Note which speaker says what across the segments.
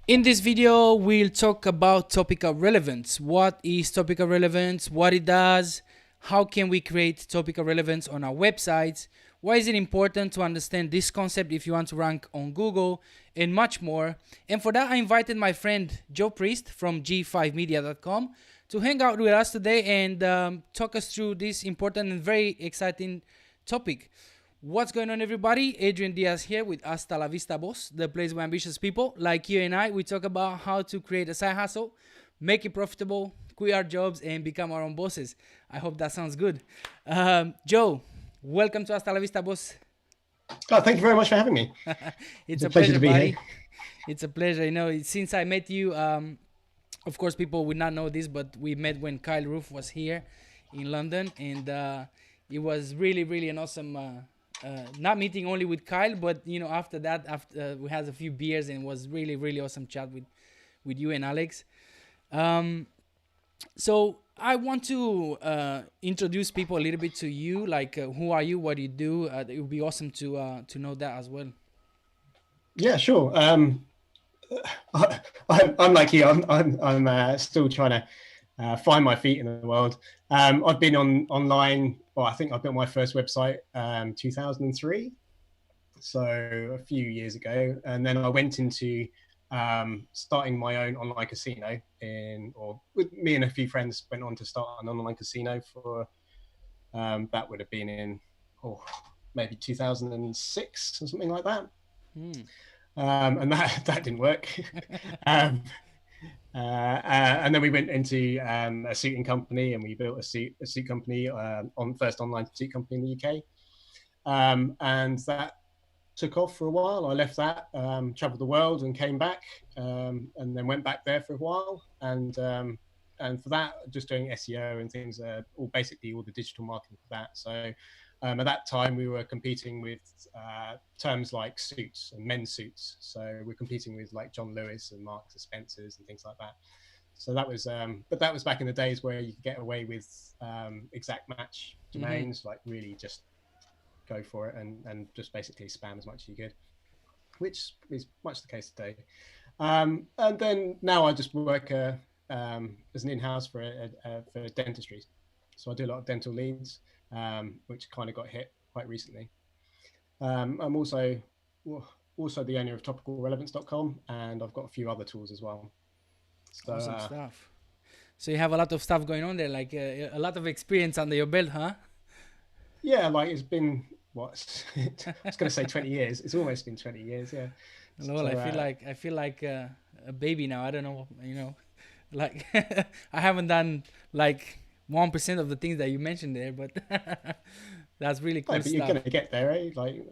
Speaker 1: In this video, we'll talk about topical relevance. What is topical relevance? What it does? How can we create topical relevance on our websites? Why is it important to understand this concept if you want to rank on Google? And much more. And for that, I invited my friend Joe Priest from g5media.com to hang out with us today and talk us through this important and very exciting topic. What's going on, everybody? Adrian Diaz here with Hasta la Vista Boss, the place where ambitious people like you and I, we talk about how to create a side hustle, make it profitable, quit our jobs, and become our own bosses. I hope that sounds good. Joe, welcome to Hasta la Vista Boss.
Speaker 2: Oh, thank you very much for having me.
Speaker 1: It's a pleasure to be buddy. Here. It's a pleasure. You know, since I met you, of course, people would not know this, but we met when Kyle Roof was here in London, and it was really an awesome. Not meeting only with Kyle, but you know, after that, we had a few beers and it was really awesome chat with you and Alex. So I want to introduce people a little bit to you, like who are you, what do you do? It would be awesome to know that as well.
Speaker 2: Yeah, sure. I'm like you. I'm still trying to find my feet in the world. I've been online. Well, I think I built my first website 2003, so a few years ago, and then I went into starting my own online casino with me and a few friends went on to start an online casino for that would have been in maybe 2006 or something like that. And that didn't work. And then we went into a suiting company, and we built a suit company first online suit company in the UK, and that took off for a while. I left that, traveled the world, and came back, and then went back there for a while, and for that, just doing SEO and things, basically all the digital marketing for that. So at that time, we were competing with terms like suits and men's suits. So we're competing with like John Lewis and Marks and Spencer's and things like that. So that was, but that was back in the days where you could get away with exact match domains, like really just go for it and just basically spam as much as you could, which is much the case today. And then now I just work as an in-house for dentistry. So I do a lot of dental leads, which kind of got hit quite recently. I'm also the owner of topicalrelevance.com, and I've got a few other tools as well.
Speaker 1: So, awesome stuff. So you have a lot of stuff going on there, like a lot of experience under your belt, huh?
Speaker 2: Yeah, like it's been I was going to say 20 years. It's almost been 20 years. Yeah.
Speaker 1: Well, so, I feel like a baby now. I don't know, you know, like I haven't done like 1% of the things that you mentioned there, but that's really cool.
Speaker 2: But you're going to get there, eh? Like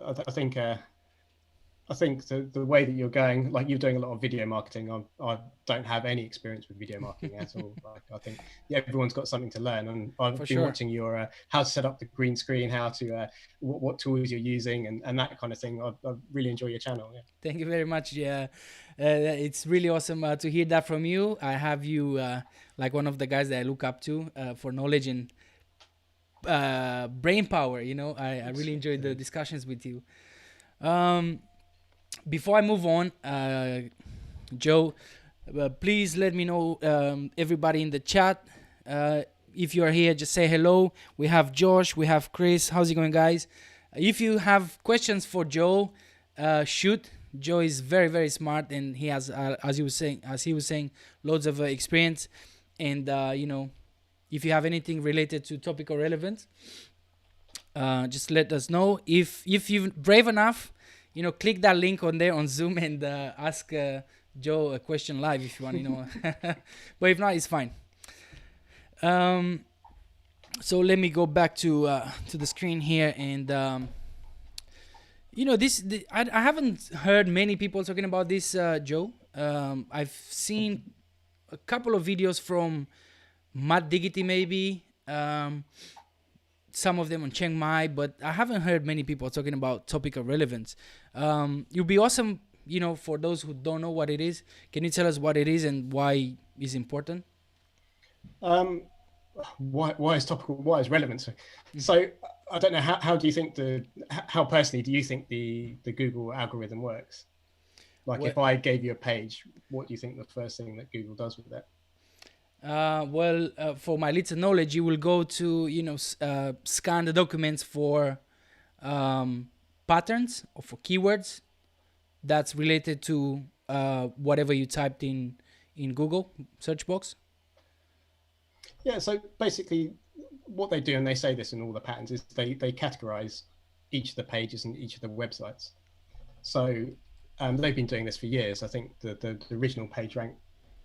Speaker 2: I think the way that you're going, like you're doing a lot of video marketing. I don't have any experience with video marketing at all. Like I think everyone's got something to learn, and I've been watching your how to set up the green screen, how to what tools you're using, and that kind of thing. I really enjoy your channel. Yeah.
Speaker 1: Thank you very much. Yeah, it's really awesome to hear that from you. I have you like one of the guys that I look up to for knowledge and brain power. You know, I really enjoyed the discussions with you. Before I move on, Joe, please let me know, everybody in the chat, if you are here, just say hello. We have Josh, we have Chris. How's it going, guys? If you have questions for Joe, shoot. Joe is very smart, and he has, as he was saying, loads of experience. And you know, if you have anything related to topical relevance, just let us know. If you're brave enough, you know, click that link on there on Zoom and ask Joe a question live if you want, you know. But if not, it's fine. So let me go back to the screen here, and you know, I haven't heard many people talking about this, Joe. I've seen a couple of videos from Matt Diggity, maybe. Some of them on Chiang Mai, but I haven't heard many people talking about topical relevance. It'll be awesome, you know, for those who don't know what it is. Can you tell us what it is and why it's important?
Speaker 2: Why is topical? Why is relevance? So I don't know, how do you think how personally do you think the Google algorithm works? Like if I gave you a page, what do you think the first thing that Google does with it?
Speaker 1: For my little knowledge, you will go to scan the documents for patterns or for keywords that's related to whatever you typed in Google search box.
Speaker 2: Yeah, so basically what they do, and they say this in all the patterns, is they categorize each of the pages and each of the websites. So they've been doing this for years. I think the original PageRank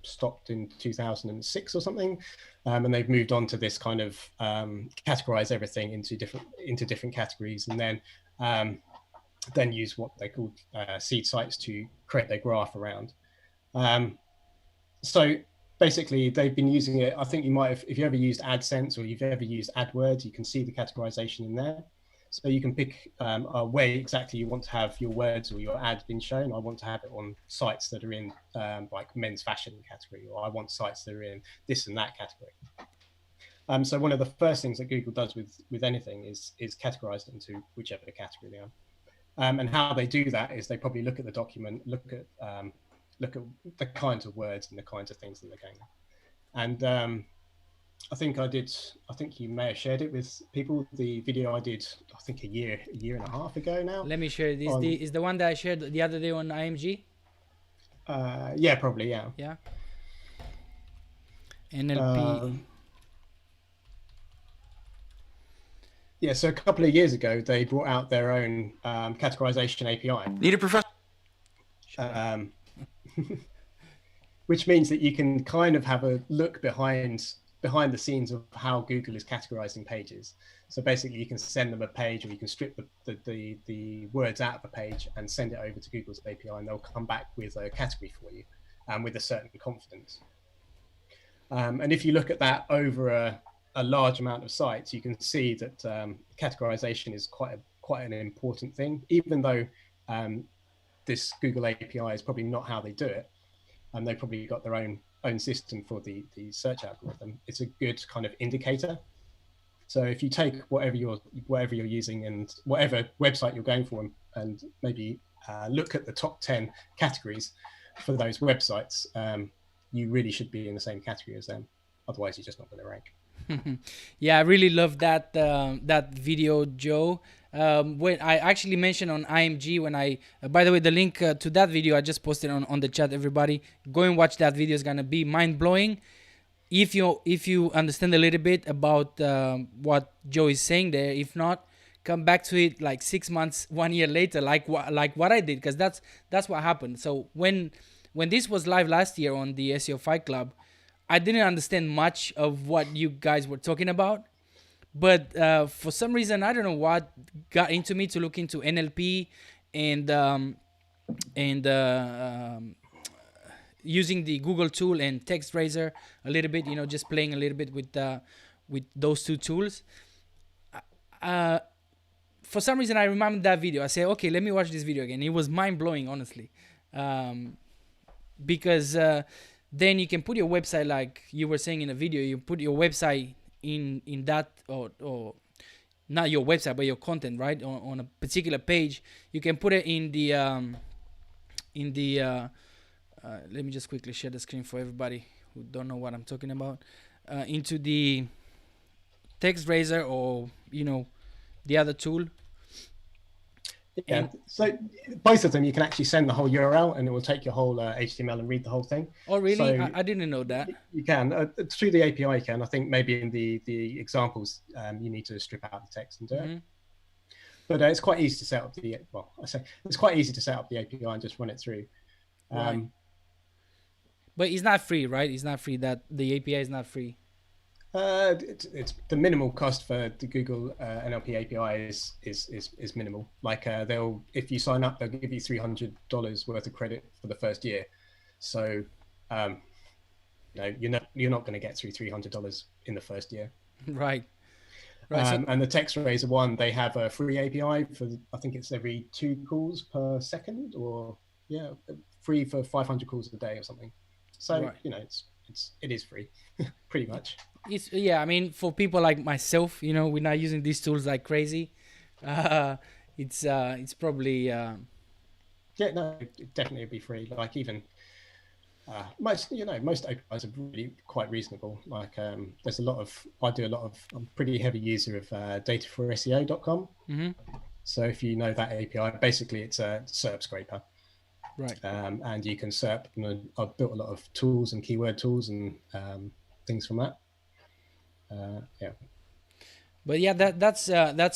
Speaker 2: stopped in 2006 or something, and they've moved on to this kind of categorize everything into different categories, and then use what they call seed sites to create their graph around. So basically, they've been using it. I think you might have, if you ever used AdSense or you've ever used AdWords, you can see the categorization in there. So you can pick where exactly you want to have your words or your ad being shown. I want to have it on sites that are in like men's fashion category, or I want sites that are in this and that category. So one of the first things that Google does with anything is categorize it into whichever category they are. And how they do that is they probably look at the document, look at the kinds of words and the kinds of things that they're going at. And I think you may have shared it with people. The video I did, I think a year and a half ago now.
Speaker 1: Let me share this. Is the one that I shared the other day on IMG?
Speaker 2: Yeah, probably, yeah.
Speaker 1: Yeah. NLP.
Speaker 2: Yeah, so a couple of years ago, they brought out their own categorization API.
Speaker 3: Need a professional.
Speaker 2: Which means that you can kind of have a look behind the scenes of how Google is categorizing pages. So basically, you can send them a page, or you can strip the words out of the page and send it over to Google's API, and they'll come back with a category for you, with a certain confidence. And if you look at that over a large amount of sites, you can see that categorization is quite an important thing, even though this Google API is probably not how they do it, and they've probably got their own system for the search algorithm. It's a good kind of indicator. So if you take whatever you're using and whatever website you're going for, and maybe look at the top 10 categories for those websites, you really should be in the same category as them. Otherwise, you're just not going to rank.
Speaker 1: Yeah, I really love that video, Joe. When I actually mentioned on IMG, when by the way, the link to that video I just posted on the chat. Everybody, go and watch that video. It's gonna be mind blowing. If you understand a little bit about what Joe is saying there. If not, come back to it like 6 months, 1 year later, like what I did, because that's what happened. So when this was live last year on the SEO Fight Club, I didn't understand much of what you guys were talking about, but for some reason, I don't know what got into me to look into NLP and using the Google tool and TextRaiser a little bit, just playing a little bit with those two tools. For some reason, I remembered that video. I said, okay, let me watch this video again. It was mind-blowing, honestly, because then you can put your website, like you were saying in a video, you put your website in that, or not your website, but your content, right? On a particular page, you can put it in the let me just quickly share the screen for everybody who don't know what I'm talking about, into the TextRaiser or, the other tool.
Speaker 2: Yeah, so both of them, you can actually send the whole URL and it will take your whole HTML and read the whole thing.
Speaker 1: Oh, really?
Speaker 2: So
Speaker 1: I didn't know that.
Speaker 2: You can. Through the API, you can. I think maybe in the examples, you need to strip out the text and do it. But it's quite easy to set up it's quite easy to set up the API and just run it through.
Speaker 1: Right. But it's not free, right? It's not free. That the API is not free.
Speaker 2: It's the minimal cost for the Google NLP API is minimal. Like if you sign up, they'll give you $300 worth of credit for the first year. So you're not going to get through $300 in the first year.
Speaker 1: Right.
Speaker 2: And the TextRaiser one, they have a free API for, I think it's every 2 calls per second, or free for 500 calls a day or something. So right. It is free, pretty much.
Speaker 1: I mean, for people like myself, we're not using these tools like crazy. It's probably
Speaker 2: Yeah, no, it definitely would be free. Like even most APIs are really quite reasonable. Like there's a lot of I'm a pretty heavy user of data4seo.com.
Speaker 1: Mm-hmm.
Speaker 2: So if you know that API, basically it's a SERP scraper.
Speaker 1: Right.
Speaker 2: And you can SERP. I've built a lot of tools and keyword tools and things from that. Yeah.
Speaker 1: But yeah, that's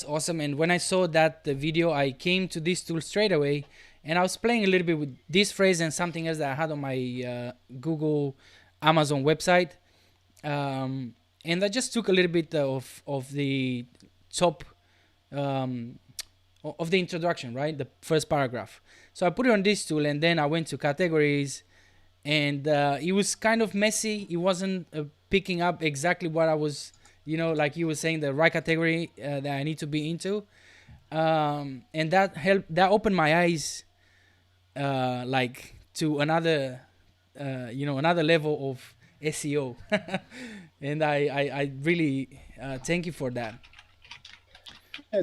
Speaker 1: awesome. And when I saw that the video, I came to this tool straight away, and I was playing a little bit with this phrase and something else that I had on my Google, Amazon website, and I just took a little bit of the top um, of the introduction, right, the first paragraph. So I put it on this tool, and then I went to categories, and it was kind of messy. It wasn't picking up exactly what I was, like you were saying, the right category that I need to be into, and that helped. That opened my eyes, like to another, another level of SEO, and I really thank you for that.
Speaker 2: I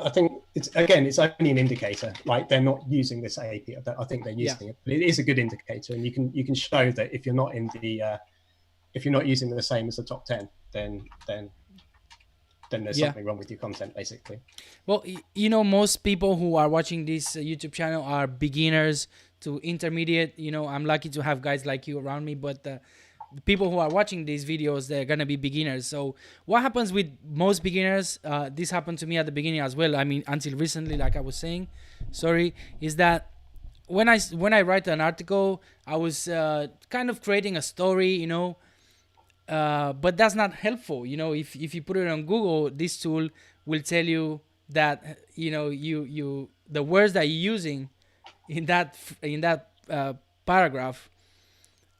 Speaker 2: think it's only an indicator. Like they're not using this API. I think they're using it, but it is a good indicator, and you can show that if you're not in the if you're not using the same as the top 10, then there's something wrong with your content, basically.
Speaker 1: Well, most people who are watching this YouTube channel are beginners to intermediate. I'm lucky to have guys like you around me, but the people who are watching these videos, they're gonna be beginners. So what happens with most beginners, this happened to me at the beginning as well, I mean until recently, like I was saying, is that when I write an article, I was kind of creating a story, but that's not helpful. If you put it on Google, this tool will tell you that you the words that you're using in that paragraph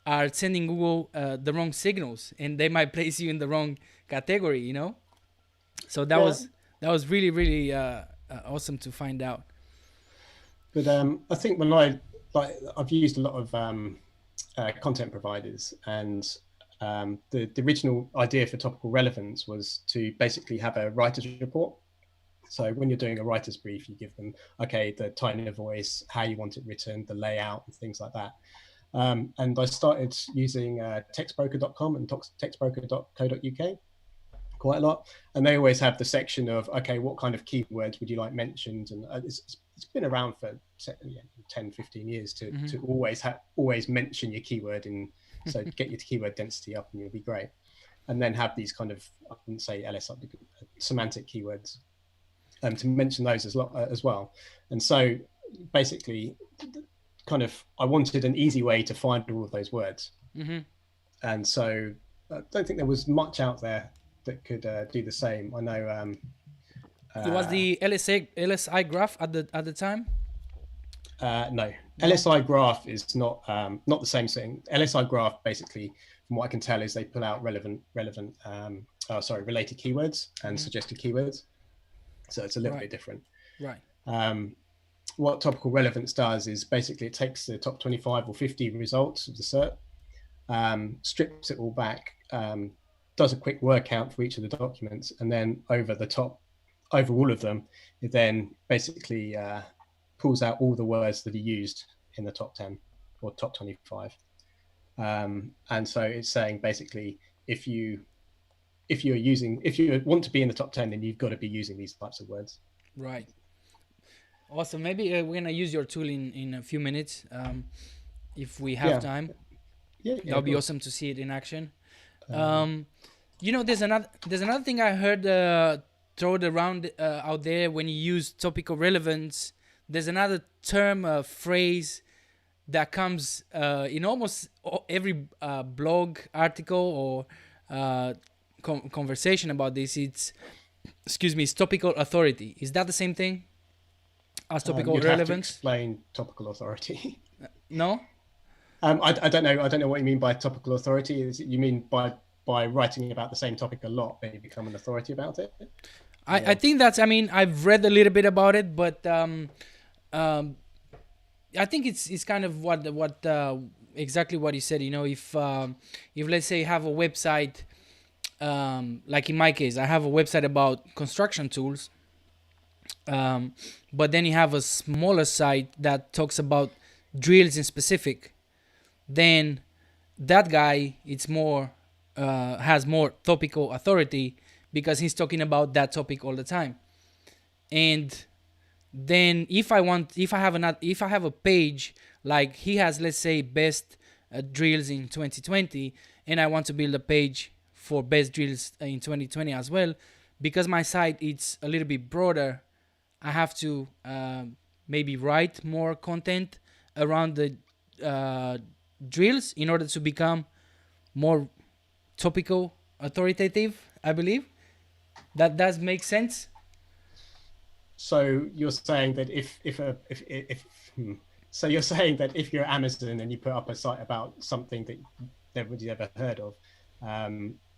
Speaker 1: are sending Google the wrong signals, and they might place you in the wrong category. So that was really really awesome to find out.
Speaker 2: But I think I've used a lot of content providers, and the original idea for Topical Relevance was to basically have a writer's report. So when you're doing a writer's brief, you give them, the tone of voice, how you want it written, the layout, and things like that. And I started using textbroker.com and textbroker.co.uk quite a lot. And they always have the section of, what kind of keywords would you like mentioned? And it's been around for 10, 15 years to always mention your keyword. And so get your keyword density up and you'll be great. And then have these kind of, I wouldn't say semantic keywords to mention those as well. And so basically, I wanted an easy way to find all of those words. And so I don't think there was much out there that could do the same. I know
Speaker 1: it was the LSI graph at the time.
Speaker 2: No, LSI graph is not the same thing. LSI graph, basically, from what I can tell, is they pull out related keywords and suggested keywords. So it's a little bit different.
Speaker 1: Right.
Speaker 2: What Topical Relevance does is basically it takes the top 25 or 50 results of the SERP, strips it all back, does a quick word count for each of the documents, and then over all of them, it then basically pulls out all the words that are used in the top 10 or top 25. And so it's saying basically, if you want to be in the top 10, then you've got to be using these types of words.
Speaker 1: Right. Awesome. Maybe we're gonna use your tool in a few minutes, if we have time. That'll be awesome to see it in action. There's another thing I heard thrown around out there when you use topical relevance. There's another term, phrase that comes in almost every blog article or conversation about this. It's topical authority. Is that the same thing as topical relevance?
Speaker 2: Have to explain topical authority.
Speaker 1: No.
Speaker 2: I don't know. I don't know what you mean by topical authority. You mean by writing about the same topic a lot, then you become an authority about it?
Speaker 1: I think that's. I mean, I've read a little bit about it, but I think it's kind of what exactly what you said. If let's say you have a website, like in my case, I have a website about construction tools, But then you have a smaller site that talks about drills in specific. Then that guy, it's more has more topical authority because he's talking about that topic all the time. And then if I have a page like he has, let's say best drills in 2020, and I want to build a page for best drills in 2020 as well, because my site it's a little bit broader, I have to maybe write more content around the drills in order to become more topical authoritative, I believe. That does make sense.
Speaker 2: So you're saying that so you're saying that if you're Amazon and you put up a site about something that nobody's ever heard of,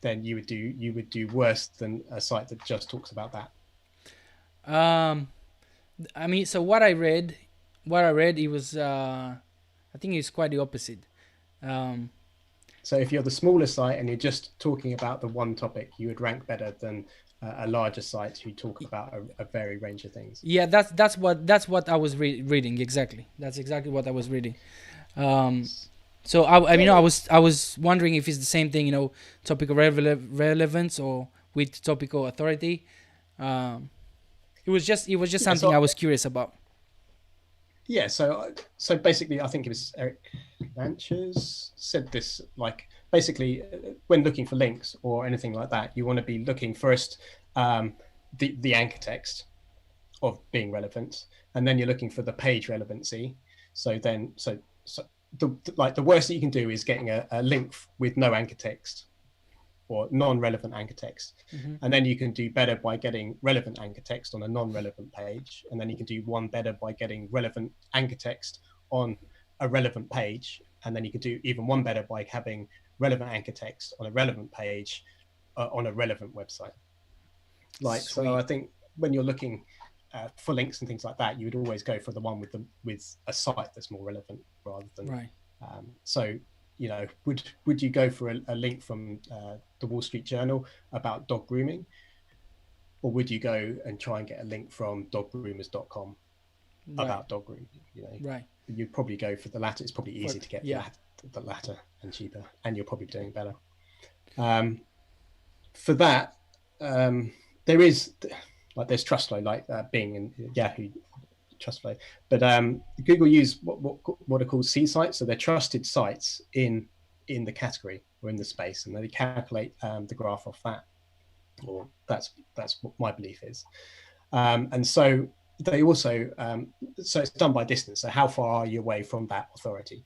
Speaker 2: then you would do worse than a site that just talks about that.
Speaker 1: I mean, so what I read, it was, I think it's quite the opposite.
Speaker 2: So if you're the smaller site and you're just talking about the one topic, you would rank better than a larger site who talk about a varied range of things.
Speaker 1: Yeah, that's what I was reading exactly. That's exactly what I was reading. So I mean, I was wondering if it's the same thing, topical relevance or with topical authority. It was just something I was curious about.
Speaker 2: Yeah, so basically, I think it was Eric Lanches said this. Like, basically, when looking for links or anything like that, you want to be looking first the anchor text of being relevant, and then you're looking for the page relevancy. So the worst that you can do is getting a link with no anchor text or non-relevant anchor text.
Speaker 1: Mm-hmm.
Speaker 2: And then you can do better by getting relevant anchor text on a non-relevant page. And then you can do one better by getting relevant anchor text on a relevant page. And then you can do even one better by having relevant anchor text on a relevant page on a relevant website.
Speaker 1: Sweet.
Speaker 2: So I think when you're looking for links and things like that, you would always go for the one with a site that's more relevant rather than
Speaker 1: right.
Speaker 2: So would you go for a link from the Wall Street Journal about dog grooming, or would you go and try and get a link from doggroomers.com about dog grooming?
Speaker 1: Right.
Speaker 2: You'd probably go for the latter. It's probably easy to get the latter and cheaper, and you're probably doing better. For that, there is there's Trustflow, Bing and Yahoo Trustflow, but Google use what are called C sites, so they're trusted sites in the category or in the space, and they calculate the graph off that, or that's what my belief is. And so they also so it's done by distance. So how far are you away from that authority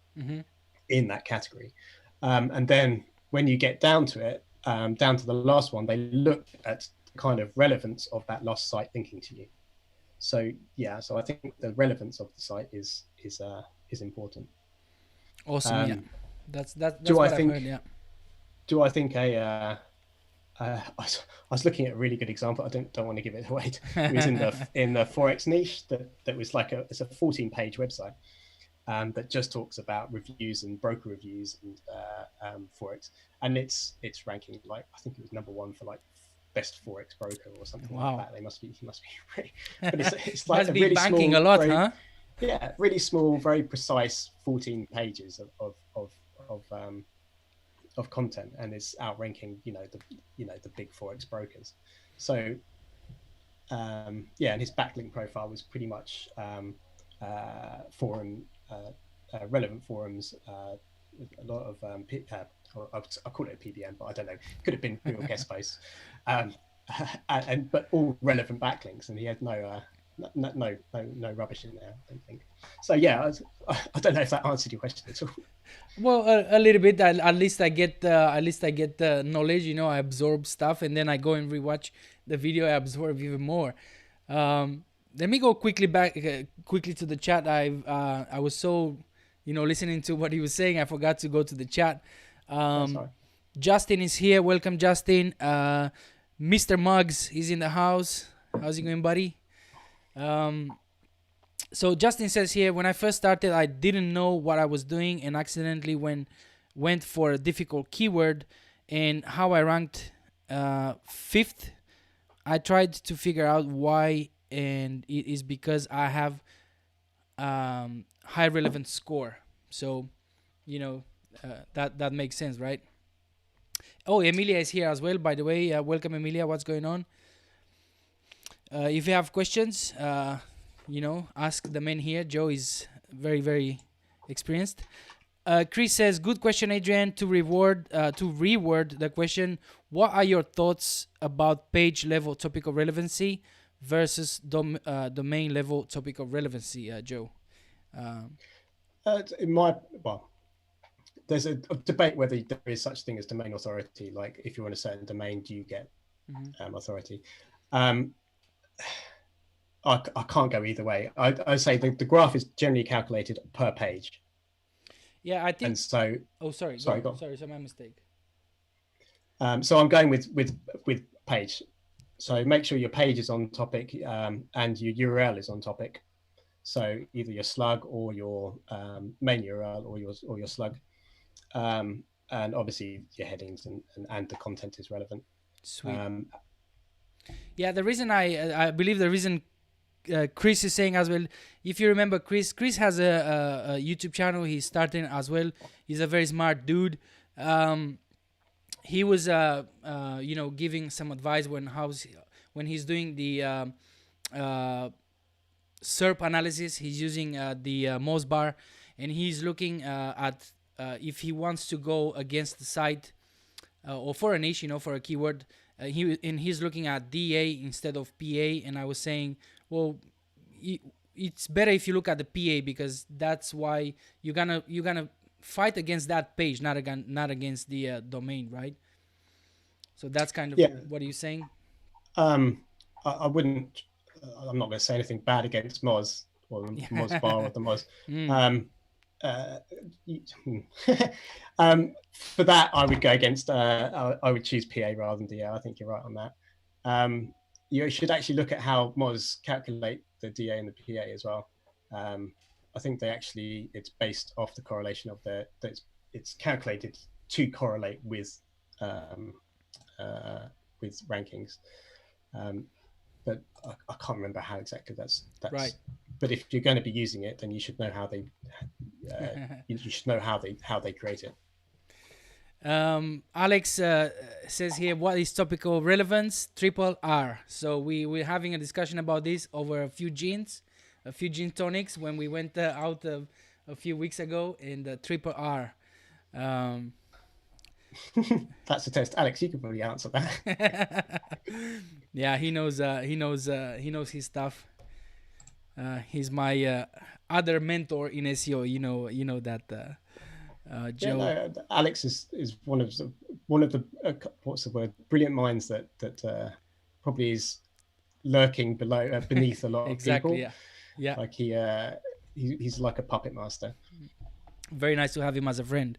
Speaker 2: in that category? And then when you get down to it, down to the last one, they look at the kind of relevance of that last site linking to you. So I think the relevance of the site is important.
Speaker 1: Awesome. Yeah, that's what I've heard. Yeah.
Speaker 2: Do I think I was looking at a really good example. I don't want to give it away. It was in the Forex niche that was it's a 14-page website that just talks about reviews and broker reviews and Forex, and it's ranking I think it was number 1 for best Forex broker or something like that. He must be really, but it's like
Speaker 1: must
Speaker 2: a
Speaker 1: be
Speaker 2: really
Speaker 1: banking
Speaker 2: small,
Speaker 1: a lot,
Speaker 2: very,
Speaker 1: huh?
Speaker 2: Yeah, really small, very precise 14 pages of content, and it's outranking the big Forex brokers. So and his backlink profile was pretty much relevant forums, a lot of I call it a PBM, but I don't know. Could have been Google guest posts, but all relevant backlinks, and he had no rubbish in there, I don't think. So I don't know if that answered your question at all.
Speaker 1: Well, a little bit. At least I get the knowledge. I absorb stuff, and then I go and rewatch the video. I absorb even more. Let me go quickly to the chat. I was so listening to what he was saying, I forgot to go to the chat. Justin is here. Welcome, Justin. Mr. Muggs is in the house. How's it going, buddy? So Justin says here, when I first started, I didn't know what I was doing and accidentally went for a difficult keyword, and how I ranked 5th. I tried to figure out why and it is because I have high relevance score. So, that makes sense, right? Oh, Emilia is here as well, by the way. Welcome, Emilia. What's going on? If you have questions, ask the men here. Joe is very, very experienced. Chris says, "Good question, Adrian. To reword the question, what are your thoughts about page level topical relevancy versus domain level topical relevancy, Joe?"
Speaker 2: There's a debate whether there is such thing as domain authority. Like, if you're on a certain domain, do you get authority? I can't go either way. I say the graph is generally calculated per page.
Speaker 1: Yeah, I think.
Speaker 2: And so,
Speaker 1: sorry, my mistake.
Speaker 2: So I'm going with page. So make sure your page is on topic and your URL is on topic. So either your slug or your main URL or your slug, and obviously your headings and the content is relevant.
Speaker 1: Sweet. Yeah, the reason I believe the reason Chris is saying as well, if you remember, Chris has a YouTube channel. He's starting as well. He's a very smart dude. He was giving some advice when he's doing the SERP analysis. He's using the Moz bar, and he's looking at if he wants to go against the site or for a niche, for a keyword. He's looking at DA instead of PA, and I was saying, well, it's better if you look at the PA, because that's why you're gonna fight against that page, not against the domain, right? So that's kind of what are you saying?
Speaker 2: I wouldn't. I'm not going to say anything bad against Moz or the Moz bar or the Moz. For that, I would go against. I would choose PA rather than DA. I think you're right on that. You should actually look at how Moz calculate the DA and the PA as well. I think it's based off the correlation of it's calculated to correlate with rankings. But I can't remember how exactly that's
Speaker 1: right.
Speaker 2: But if you're going to be using it, then you should know how they how they create it.
Speaker 1: Alex says here, what is topical relevance? Triple R. So we're having a discussion about this over a few gin tonics when we went out a few weeks ago, and triple R.
Speaker 2: That's a test, Alex. You can probably answer that.
Speaker 1: Yeah, he knows his stuff. He's my other mentor in SEO. You know that. Joe.
Speaker 2: Yeah, no, Alex is one of the what's the word? Brilliant minds that probably is lurking beneath a lot of
Speaker 1: exactly,
Speaker 2: people.
Speaker 1: Yeah.
Speaker 2: Like he's like a puppet master.
Speaker 1: Very nice to have him as a friend.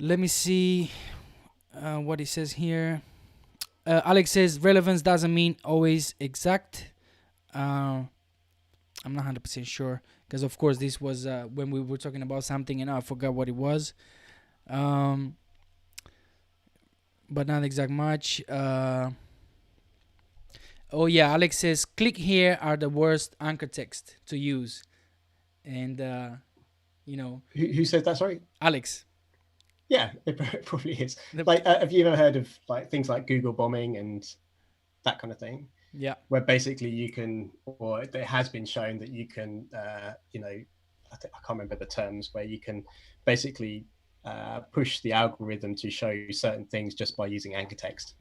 Speaker 1: Let me see what he says here. Alex says relevance doesn't mean always exact. I'm not 100% sure, because of course this was when we were talking about something and I forgot what it was. But not exact much. Oh yeah, Alex says click here are the worst anchor text to use. And
Speaker 2: who said that? Sorry,
Speaker 1: Alex.
Speaker 2: Yeah, it probably is. Like, have you ever heard of like things like Google bombing and that kind of thing?
Speaker 1: Yeah.
Speaker 2: Where basically you can, or it has been shown that you can, I can't remember the terms, where you can basically push the algorithm to show you certain things just by using anchor text.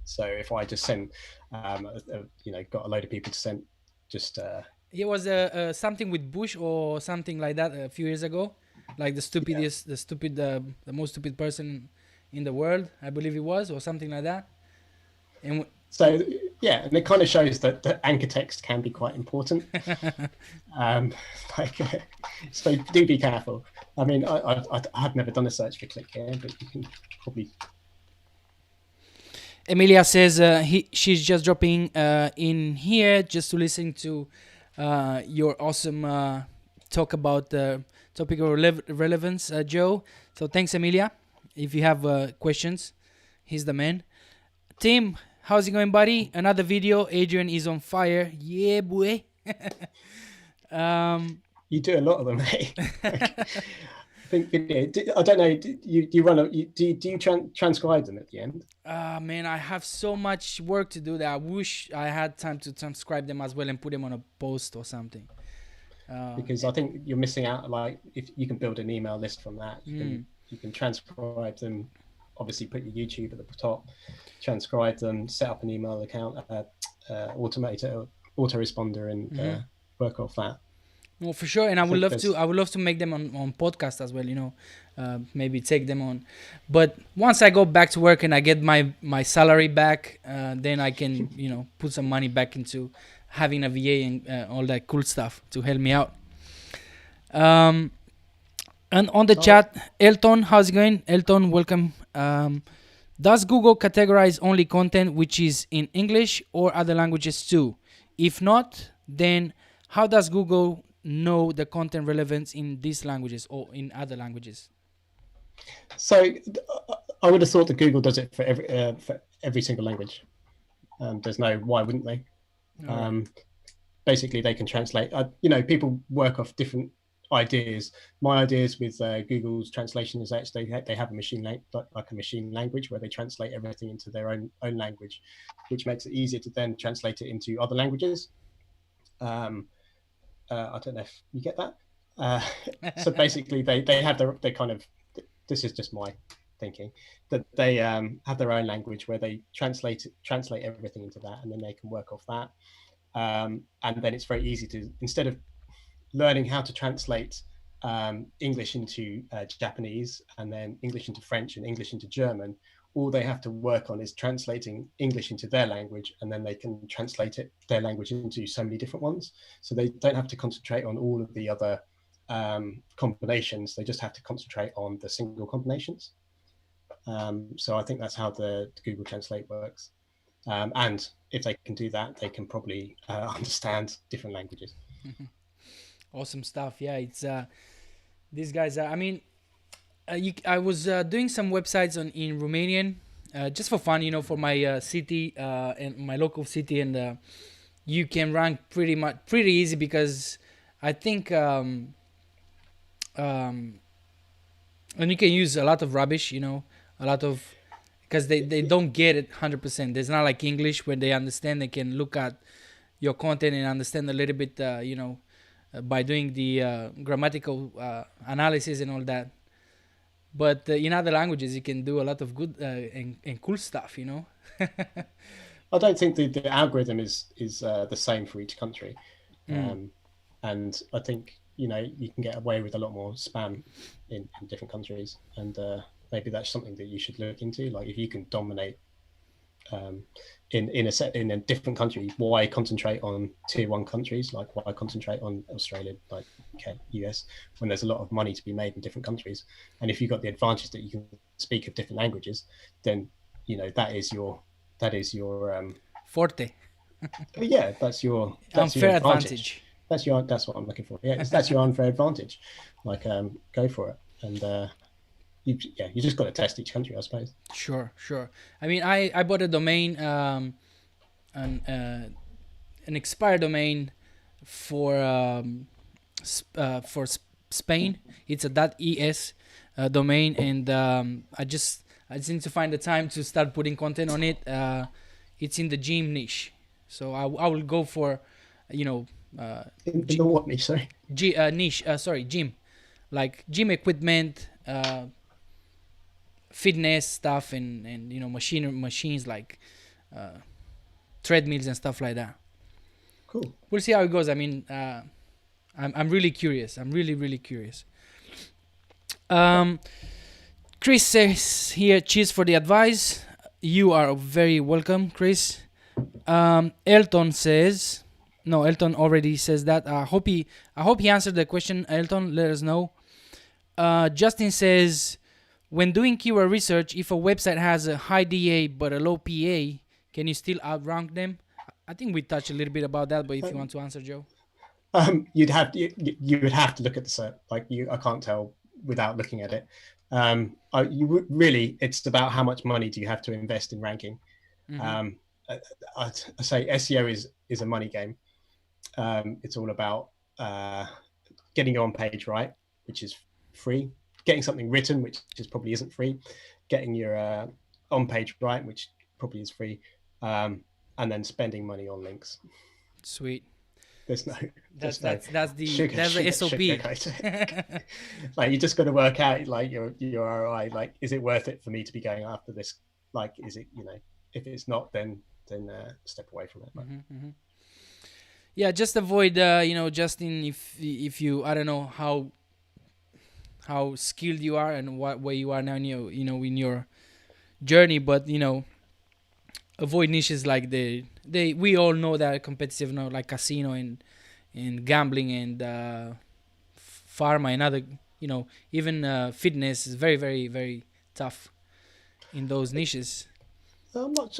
Speaker 2: So if I just sent, got a load of people to send just.
Speaker 1: It was something with Bush or something like that a few years ago. Like the most stupid person in the world, I believe it was, or something like that. And
Speaker 2: so, yeah, and it kind of shows that the anchor text can be quite important. So do be careful. I mean, I've never done a search for click here, but you can probably.
Speaker 1: Emilia says she's just dropping in here just to listen to your awesome talk about topical relevance, Joe. So thanks, Emilia. If you have questions, he's the man. Tim, How's it going, buddy? Another video. Adrian is on fire. Yeah, boy.
Speaker 2: You do a lot of them, mate. I think video. I don't know. Do you run? Do you transcribe them at the end?
Speaker 1: Man, I have so much work to do that I wish I had time to transcribe them as well and put them on a post or something.
Speaker 2: Because I think you're missing out. Like, if you can build an email list from that, you can transcribe them. Obviously, put your YouTube at the top, transcribe them, set up an email account, automate autoresponder, and work off that.
Speaker 1: Well, for sure, and I would love to make them on podcast as well. Maybe take them on. But once I go back to work and I get my salary back, then I can put some money back into having a VA and all that cool stuff to help me out. And on the chat, Elton, how's it going? Elton, welcome. Does Google categorize only content which is in English or other languages too? If not, then how does Google know the content relevance in these languages or in other languages?
Speaker 2: So I would have thought that Google does it for every single language. There's no why wouldn't they? Basically, they can translate. People work off different ideas. My ideas with Google's translation is actually they have a machine like a machine language where they translate everything into their own language, which makes it easier to then translate it into other languages. I don't know if you get that. So basically, they have they kind of. This is just my thinking that they have their own language where they translate everything into that, and then they can work off that. And then it's very easy to, instead of learning how to translate English into Japanese and then English into French and English into German, all they have to work on is translating English into their language, and then they can translate their language into so many different ones. So they don't have to concentrate on all of the other combinations. They just have to concentrate on the single combinations. So I think that's how the Google Translate works. And if they can do that, they can probably understand different languages.
Speaker 1: Awesome stuff. Yeah, it's these guys are, I was doing some websites in Romanian just for fun, for my city and my local city, and you can rank pretty easy because I think and you can use a lot of rubbish, a lot of, because they don't get it 100%. There's not like English where they understand, they can look at your content and understand a little bit, by doing the grammatical analysis and all that. But in other languages, you can do a lot of good and cool stuff,
Speaker 2: I don't think the algorithm is the same for each country. And I think, you can get away with a lot more spam in different countries. And maybe that's something that you should look into. Like, if you can dominate in a different country, why concentrate on tier 1 countries? Like, why concentrate on Australia, like UK, US, when there's a lot of money to be made in different countries? And if you've got the advantage that you can speak of different languages, then that is your
Speaker 1: forte.
Speaker 2: Yeah, that's your
Speaker 1: unfair advantage.
Speaker 2: That's what I'm looking for. Yeah, that's your unfair advantage. Like, go for it. And you just got to test each country, I suppose.
Speaker 1: Sure. I bought a domain, an expired domain for Spain. It's a .es domain, and I just need to find the time to start putting content on it. It's in the gym niche, so I will go for,
Speaker 2: in the what niche? Sorry.
Speaker 1: Niche. Gym, like gym equipment, fitness stuff, and machines like treadmills and stuff like that.
Speaker 2: Cool.
Speaker 1: We'll see how it goes. I'm really curious. I'm really curious. Chris says here, cheers for the advice. You are very welcome, Chris. Elton already says that. I hope he answered the question. Elton, let us know. Justin says, when doing keyword research, if a website has a high DA but a low PA, can you still outrank them? I think we touched a little bit about that, but if you want to answer, Joe.
Speaker 2: You would have to look at the SERP. I can't tell without looking at it. It's about how much money do you have to invest in ranking. I say SEO is a money game. It's all about getting your on page right, which is free, getting something written, which probably isn't free, getting your on page right, which probably is free, and then spending money on links.
Speaker 1: Sweet.
Speaker 2: There's no,
Speaker 1: That's
Speaker 2: sugar
Speaker 1: the SOP.
Speaker 2: Like, you just got to work out like your ROI. Like, is it worth it for me to be going after this? Like, is it, if it's not, then step away from it.
Speaker 1: Mm-hmm. Yeah, just avoid Justin, if you, I don't know how skilled you are and what where you are now in your in your journey, but avoid niches like we all know that are competitive now, like casino and gambling and pharma and other, even fitness is very, very, very tough in those niches.
Speaker 2: I'm not.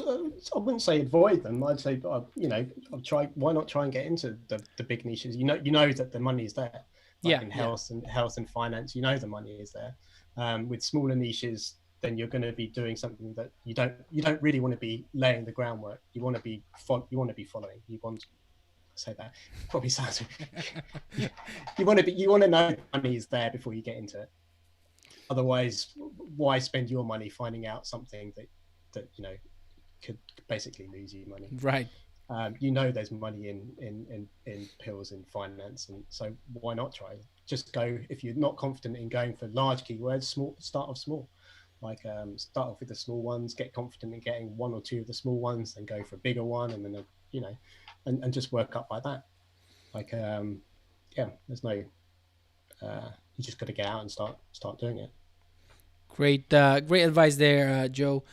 Speaker 2: I wouldn't say avoid them. I'd say, I'll try. Why not try and get into the big niches? You know that the money is there. Like in health and finance, the money is there. With smaller niches, then you're going to be doing something that you don't really want to be laying the groundwork. You want to be following. You want to say that probably sounds. you want to know money is there before you get into it. Otherwise, why spend your money finding out something that could basically lose you money?
Speaker 1: Right.
Speaker 2: There's money in pills and finance, and so why not try? Just go. If you're not confident in going for large keywords, start off small. Like, start off with the small ones, get confident in getting one or two of the small ones, then go for a bigger one, and then and just work up by that. Like, there's no you just got to get out and start doing it.
Speaker 1: Great advice there, Joe.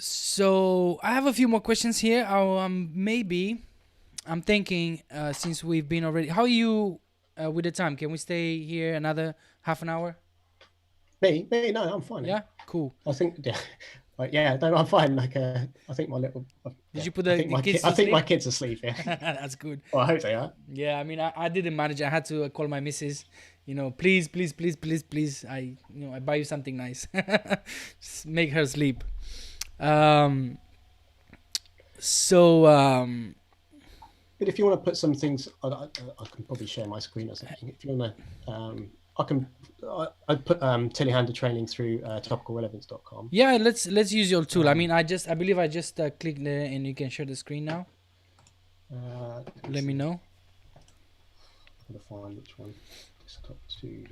Speaker 1: So I have a few more questions here. Maybe I'm thinking, since we've been already, how are you with the time? Can we stay here another half an hour?
Speaker 2: Me, no, I'm fine.
Speaker 1: Yeah, cool.
Speaker 2: I think, no, I'm fine. Like, I think my little.
Speaker 1: Did you put the kids?
Speaker 2: I think my kids are asleep. Yeah,
Speaker 1: that's good.
Speaker 2: Well, I hope they are.
Speaker 1: Yeah, I mean, I didn't manage. I had to call my missus. Please, I buy you something nice. Just make her sleep. But
Speaker 2: if you want to put some things, I can probably share my screen or something. If you want to, I put telehandler training through topicalrelevance.com.
Speaker 1: Yeah, let's use your tool. I mean, I believe I just clicked there, and you can share the screen now. Let me know.
Speaker 2: I'm gonna find which one. Desktop 2.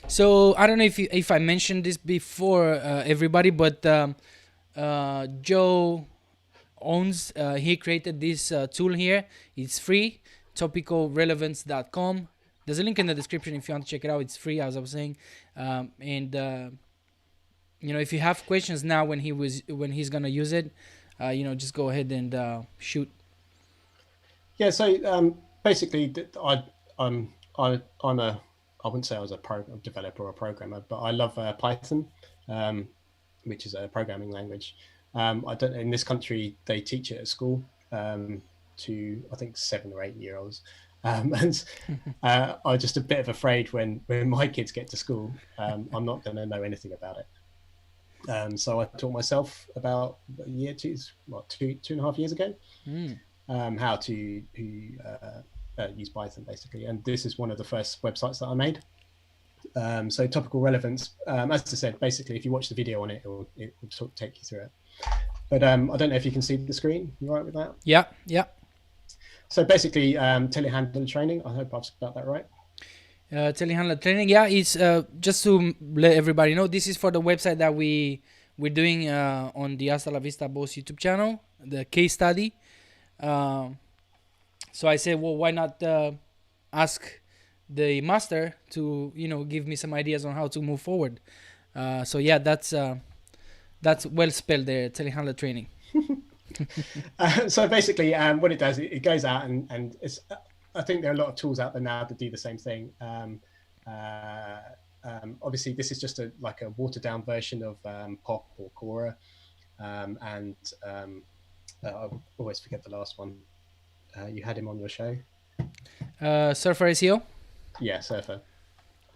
Speaker 1: So I don't know if I mentioned this before, everybody, but Joe owns. He created this tool here. It's free. Topicalrelevance.com. There's a link in the description if you want to check it out. It's free, as I was saying. If you have questions now when he's gonna use it, just go ahead and shoot.
Speaker 2: Yeah. So basically, I wouldn't say I was a developer or a programmer, but I love Python, which is a programming language. In this country, they teach it at school to, I think, 7 or 8 year olds. And I'm just a bit of afraid when my kids get to school, I'm not going to know anything about it. So I taught myself about a year, 2.5 years ago, how to use Python, basically. And this is one of the first websites that I made. So Topical Relevance, as I said, basically, if you watch the video on it, it will sort of take you through it. But I don't know if you can see the screen. You all right with that?
Speaker 1: Yeah.
Speaker 2: So basically, telehandler training. I hope I've spelled that right.
Speaker 1: Telehandler training. Yeah, it's just to let everybody know, this is for the website that we're doing on the Hasta La Vista Boss YouTube channel, the case study. So I said, well, why not ask the master to give me some ideas on how to move forward. So yeah, that's well spelled there, telehandler training.
Speaker 2: So basically, what it does, it goes out and it's. I think there are a lot of tools out there now that do the same thing. Obviously, this is just a watered down version of POP or Cora, and I always forget the last one. You had him on your show.
Speaker 1: Surfer SEO.
Speaker 2: Yeah, Surfer.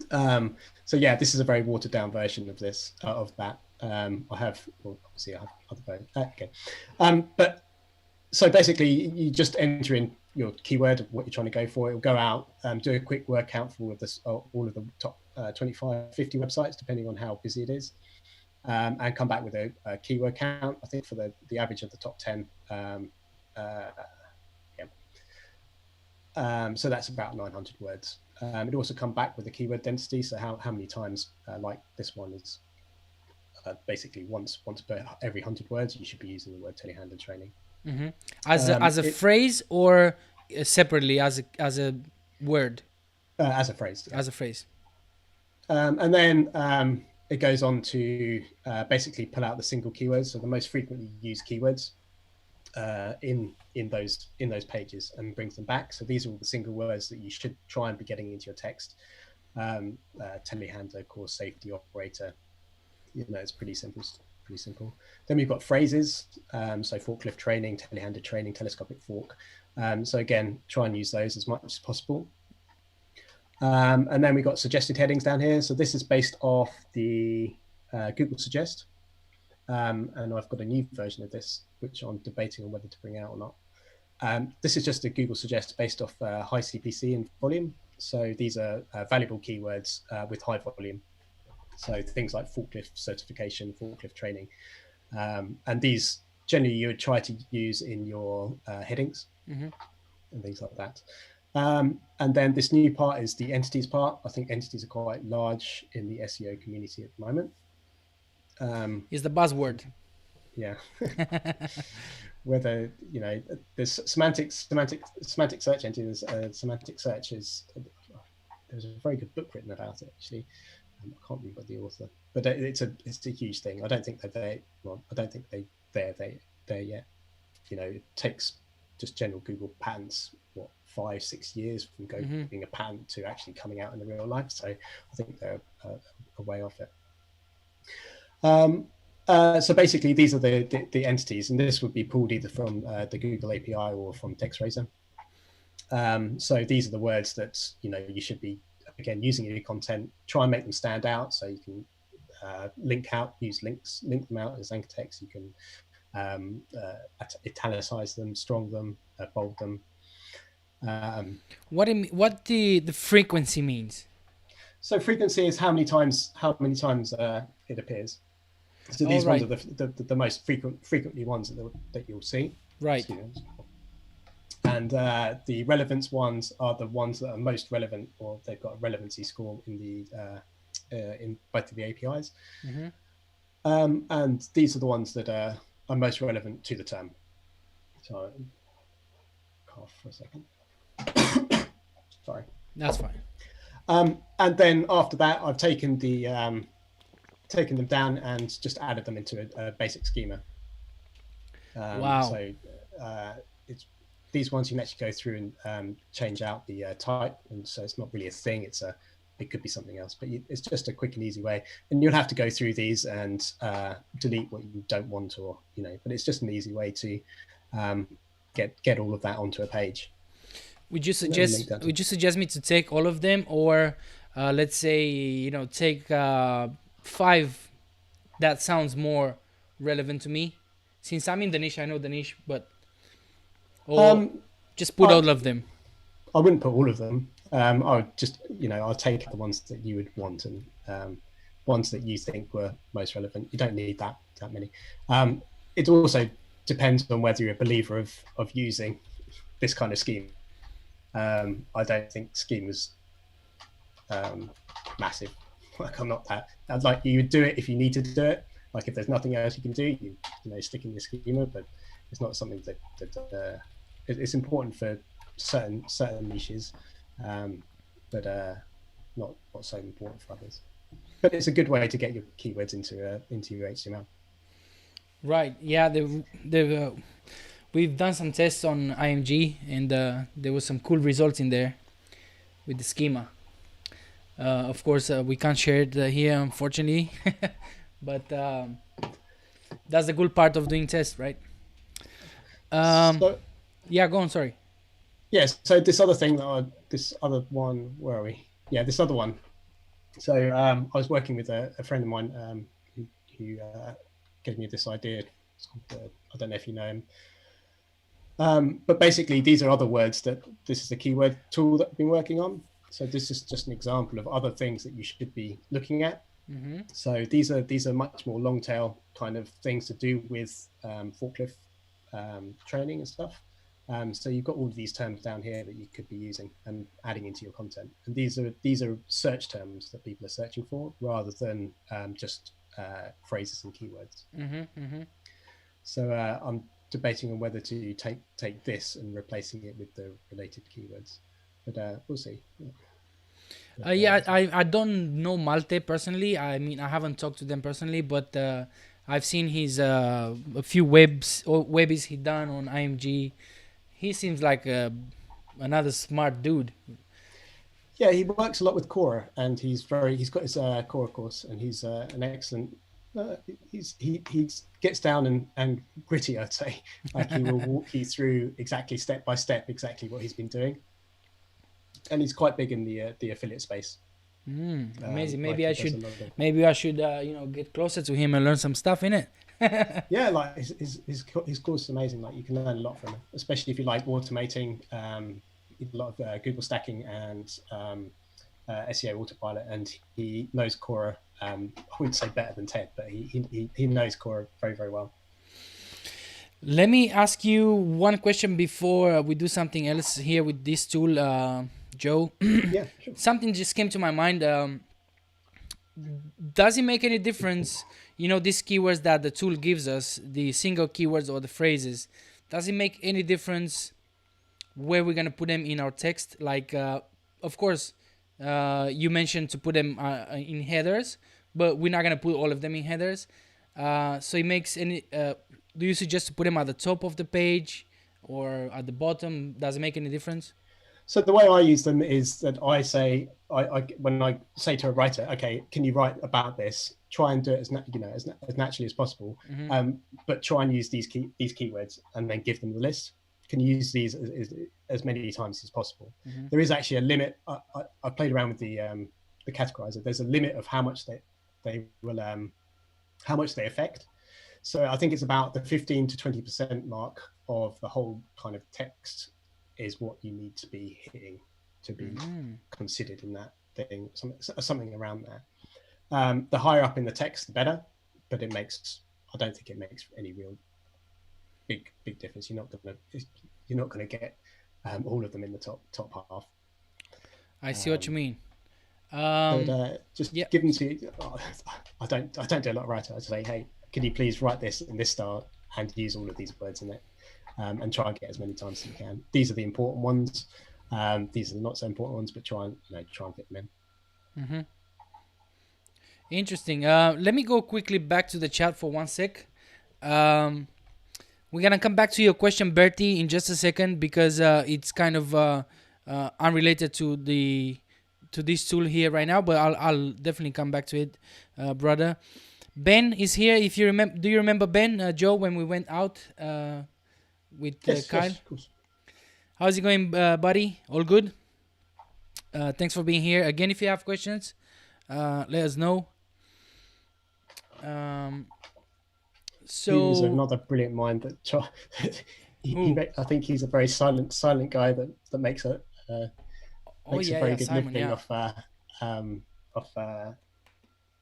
Speaker 2: So yeah, this is a very watered down version of this of that. I have, well, obviously I have other phones. Okay. But so basically you just enter in your keyword, what you're trying to go for. It'll go out, do a quick word count for all of the top 25, 50 websites, depending on how busy it is. And come back with a keyword count. I think for the average of the top 10, so that's about 900 words. It also come back with a keyword density, so how many times, like this one is basically once per every 100 words, you should be using the word telehandler training.
Speaker 1: Mm-hmm. As a phrase, or separately as a word?
Speaker 2: As a phrase. Yeah.
Speaker 1: As a phrase.
Speaker 2: And then it goes on to basically pull out the single keywords, so the most frequently used keywords in those pages, and brings them back. So these are all the single words that you should try and be getting into your text. Telehandler, course safety operator. It's pretty simple. Then we've got phrases. So forklift training, telehandler training, telescopic fork. So again, try and use those as much as possible. And then we've got suggested headings down here. So this is based off the Google Suggest. And I've got a new version of this, which I'm debating on whether to bring out or not. This is just a Google Suggest based off high CPC and volume. So these are valuable keywords with high volume. So things like forklift certification, forklift training. And these generally you would try to use in your headings and things like that. And then this new part is the entities part. I think entities are quite large in the SEO community at the moment.
Speaker 1: Is the buzzword.
Speaker 2: Yeah. Whether, there's semantic search engines, semantic search is, there's a very good book written about it, actually. I can't remember the author, but it's a huge thing. I don't think they're there yet. It takes just general Google patents, 5-6 years from being a patent to actually coming out in the real life. So I think they're a way off it. So basically, these are the entities, and this would be pulled either from the Google API or from TextRaiser. So these are the words that you should be, again, using in your content. Try and make them stand out, so you can link them out as anchor text. You can italicize them, strong them, bold them.
Speaker 1: What the frequency means?
Speaker 2: So frequency is how many times it appears. So these ones are the most frequently ones that you'll see.
Speaker 1: Right.
Speaker 2: And the relevance ones are the ones that are most relevant, or they've got a relevancy score in both of the APIs. And these are the ones that are most relevant to the term. So cough for a second. Sorry.
Speaker 1: That's fine.
Speaker 2: And then after that, I've taken them down and just added them into a basic schema.
Speaker 1: Wow.
Speaker 2: So it's these ones you can actually go through and change out the type, and so it's not really a thing. It could be something else, but it's just a quick and easy way. And you'll have to go through these and delete what you don't want, or but it's just an easy way to get all of that onto a page.
Speaker 1: Would you suggest me to take all of them, or let's say take 5 that sounds more relevant to me? Since I'm in the niche, I know the niche, but just put all of them.
Speaker 2: I wouldn't put all of them. I would just I'll take the ones that you would want, and ones that you think were most relevant. You don't need that many. It also depends on whether you're a believer of using this kind of scheme. I don't think scheme was massive. Like, I'm not that. Like, you would do it if you need to do it. Like, if there's nothing else you can do, you stick in your schema. But it's not something that it's important for certain niches, but not so important for others. But it's a good way to get your keywords into your HTML.
Speaker 1: Right. Yeah. We've done some tests on IMG, and there was some cool results in there with the schema. Of course, we can't share it here, unfortunately, but that's the cool part of doing tests, right? Yeah, go on. Sorry.
Speaker 2: Yes. So this other thing this other one, where are we? Yeah, this other one. So I was working with a friend of mine who who gave me this idea. It's called, I don't know if you know him. But basically, these are other words that this is a keyword tool that I've been working on. So this is just an example of other things that you should be looking at.
Speaker 1: Mm-hmm.
Speaker 2: So these are much more long tail kind of things to do with forklift training and stuff. So you've got all of these terms down here that you could be using and adding into your content. And these are search terms that people are searching for, rather than just phrases and keywords.
Speaker 1: Mm-hmm. Mm-hmm.
Speaker 2: So I'm debating on whether to take this and replacing it with the related keywords, but we'll see.
Speaker 1: Yeah, I don't know Malte personally. I mean, I haven't talked to them personally, but I've seen his a few webbies he done on IMG. He seems like another smart dude.
Speaker 2: Yeah, he works a lot with Quora, and he's got his Quora course, and he's an excellent. He gets down and gritty, I'd say. Like, he will walk you through exactly step by step exactly what he's been doing, and he's quite big in the affiliate space.
Speaker 1: Amazing.
Speaker 2: Like,
Speaker 1: Maybe I should get closer to him and learn some stuff in it.
Speaker 2: Yeah, like his course is amazing. Like, you can learn a lot from him, especially if you like automating. A lot of Google stacking and SEO autopilot, and he knows Quora. I wouldn't say better than Ted, but he knows Quora very, very well.
Speaker 1: Let me ask you one question before we do something else here with this tool, Joe.
Speaker 2: Yeah, sure.
Speaker 1: Something just came to my mind. Does it make any difference, these keywords that the tool gives us, the single keywords or the phrases, does it make any difference where we're going to put them in our text? Like, of course, you mentioned to put them in headers, but we're not going to put all of them in headers. So it makes any... do you suggest to put them at the top of the page or at the bottom? Does it make any difference?
Speaker 2: So the way I use them is that I say, when I say to a writer, okay, can you write about this? Try and do it as naturally as possible, but try and use these keywords, and then give them the list. Can you use these as many times as possible? There is actually a limit. I played around with the categorizer. There's a limit of how much they affect. So I think it's about the 15 to 20% mark of the whole kind of text is what you need to be hitting to be considered in that thing, something around there. The higher up in the text, the better, but I don't think it makes any real big difference. You're not gonna get all of them in the top half.
Speaker 1: I see what you mean.
Speaker 2: Give them to. I don't do a lot of writing. I say, hey, can you please write this in this style and use all of these words in it, and try and get as many times as you can. These are the important ones. These are the not so important ones, but try and fit them in.
Speaker 1: Interesting. Let me go quickly back to the chat for 1 sec. We're gonna come back to your question, Bertie, in just a second, because it's kind of unrelated to this tool here right now, but I'll definitely come back to it, brother. Ben is here. If you remember, do you remember Ben, Joe, when we went out with Kyle?
Speaker 2: Yes, of course.
Speaker 1: How's it going, buddy? All good? Thanks for being here. Again, if you have questions, let us know. So
Speaker 2: he's another brilliant mind that I think he's a very silent guy that makes a very good
Speaker 1: Simon,
Speaker 2: living off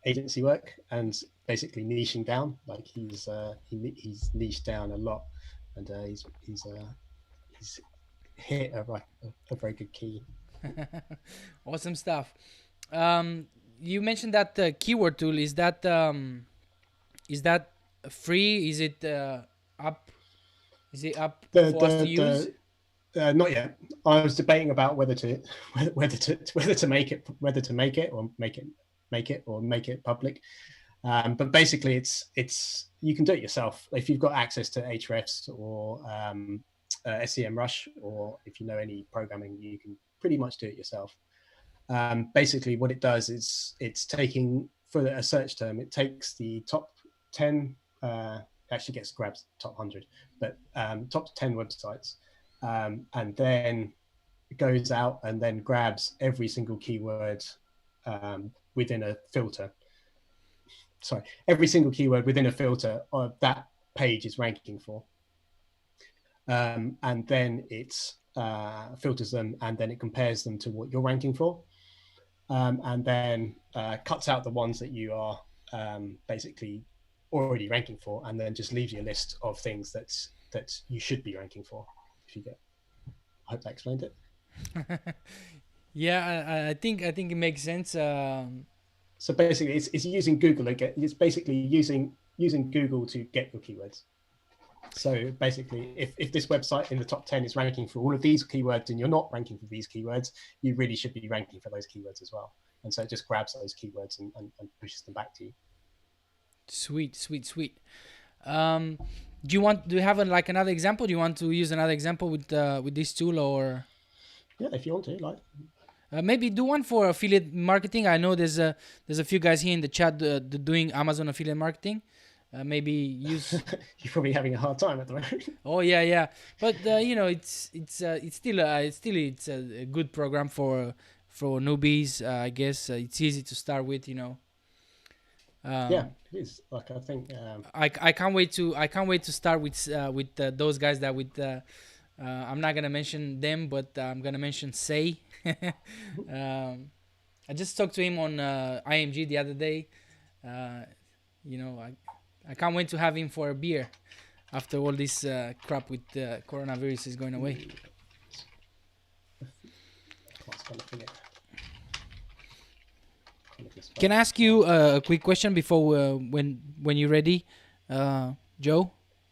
Speaker 2: agency work, and basically niching down. Like, he's niched down a lot, and he's hit a very good key.
Speaker 1: Awesome stuff. You mentioned that keyword tool. Is that free? Is it up? Is it up for us to use?
Speaker 2: Not yet. I was debating about whether to make it public. But basically, it's you can do it yourself if you've got access to Ahrefs or SEMrush, or if you know any programming, you can pretty much do it yourself. Basically, what it does is it's taking, for a search term, it takes the top 10, actually grabs top 100, but top 10 websites, and then it goes out and then grabs every single keyword within a filter. every single keyword within a filter of that page is ranking for. And then it filters them, and then it compares them to what you're ranking for, and then cuts out the ones that you are basically already ranking for, and then just leaves you a list of things that you should be ranking for. If you get, I hope that explained it.
Speaker 1: Yeah, I think it makes sense.
Speaker 2: So basically, it's using Google again. It's basically using Google to get your keywords. So basically, if this website in the top 10 is ranking for all of these keywords and you're not ranking for these keywords, you really should be ranking for those keywords as well. And so it just grabs those keywords and pushes them back to you.
Speaker 1: Sweet. Do you have like another example? Do you want to use another example with this tool, or
Speaker 2: Yeah, if you want to, like.
Speaker 1: Maybe do one for affiliate marketing? I know there's a few guys here in the chat doing Amazon affiliate marketing. Maybe use.
Speaker 2: You're probably having a hard time at the moment.
Speaker 1: Oh yeah, but it's still a good program for newbies. I guess it's easy to start with.
Speaker 2: Yeah, it is. Like, I think
Speaker 1: I can't wait to start with those guys that with. I'm not gonna mention them, but I'm gonna mention Say. I just talked to him on IMG the other day. I can't wait to have him for a beer after all this crap with coronavirus is going away. Can I ask you a quick question before when you're ready, Joe?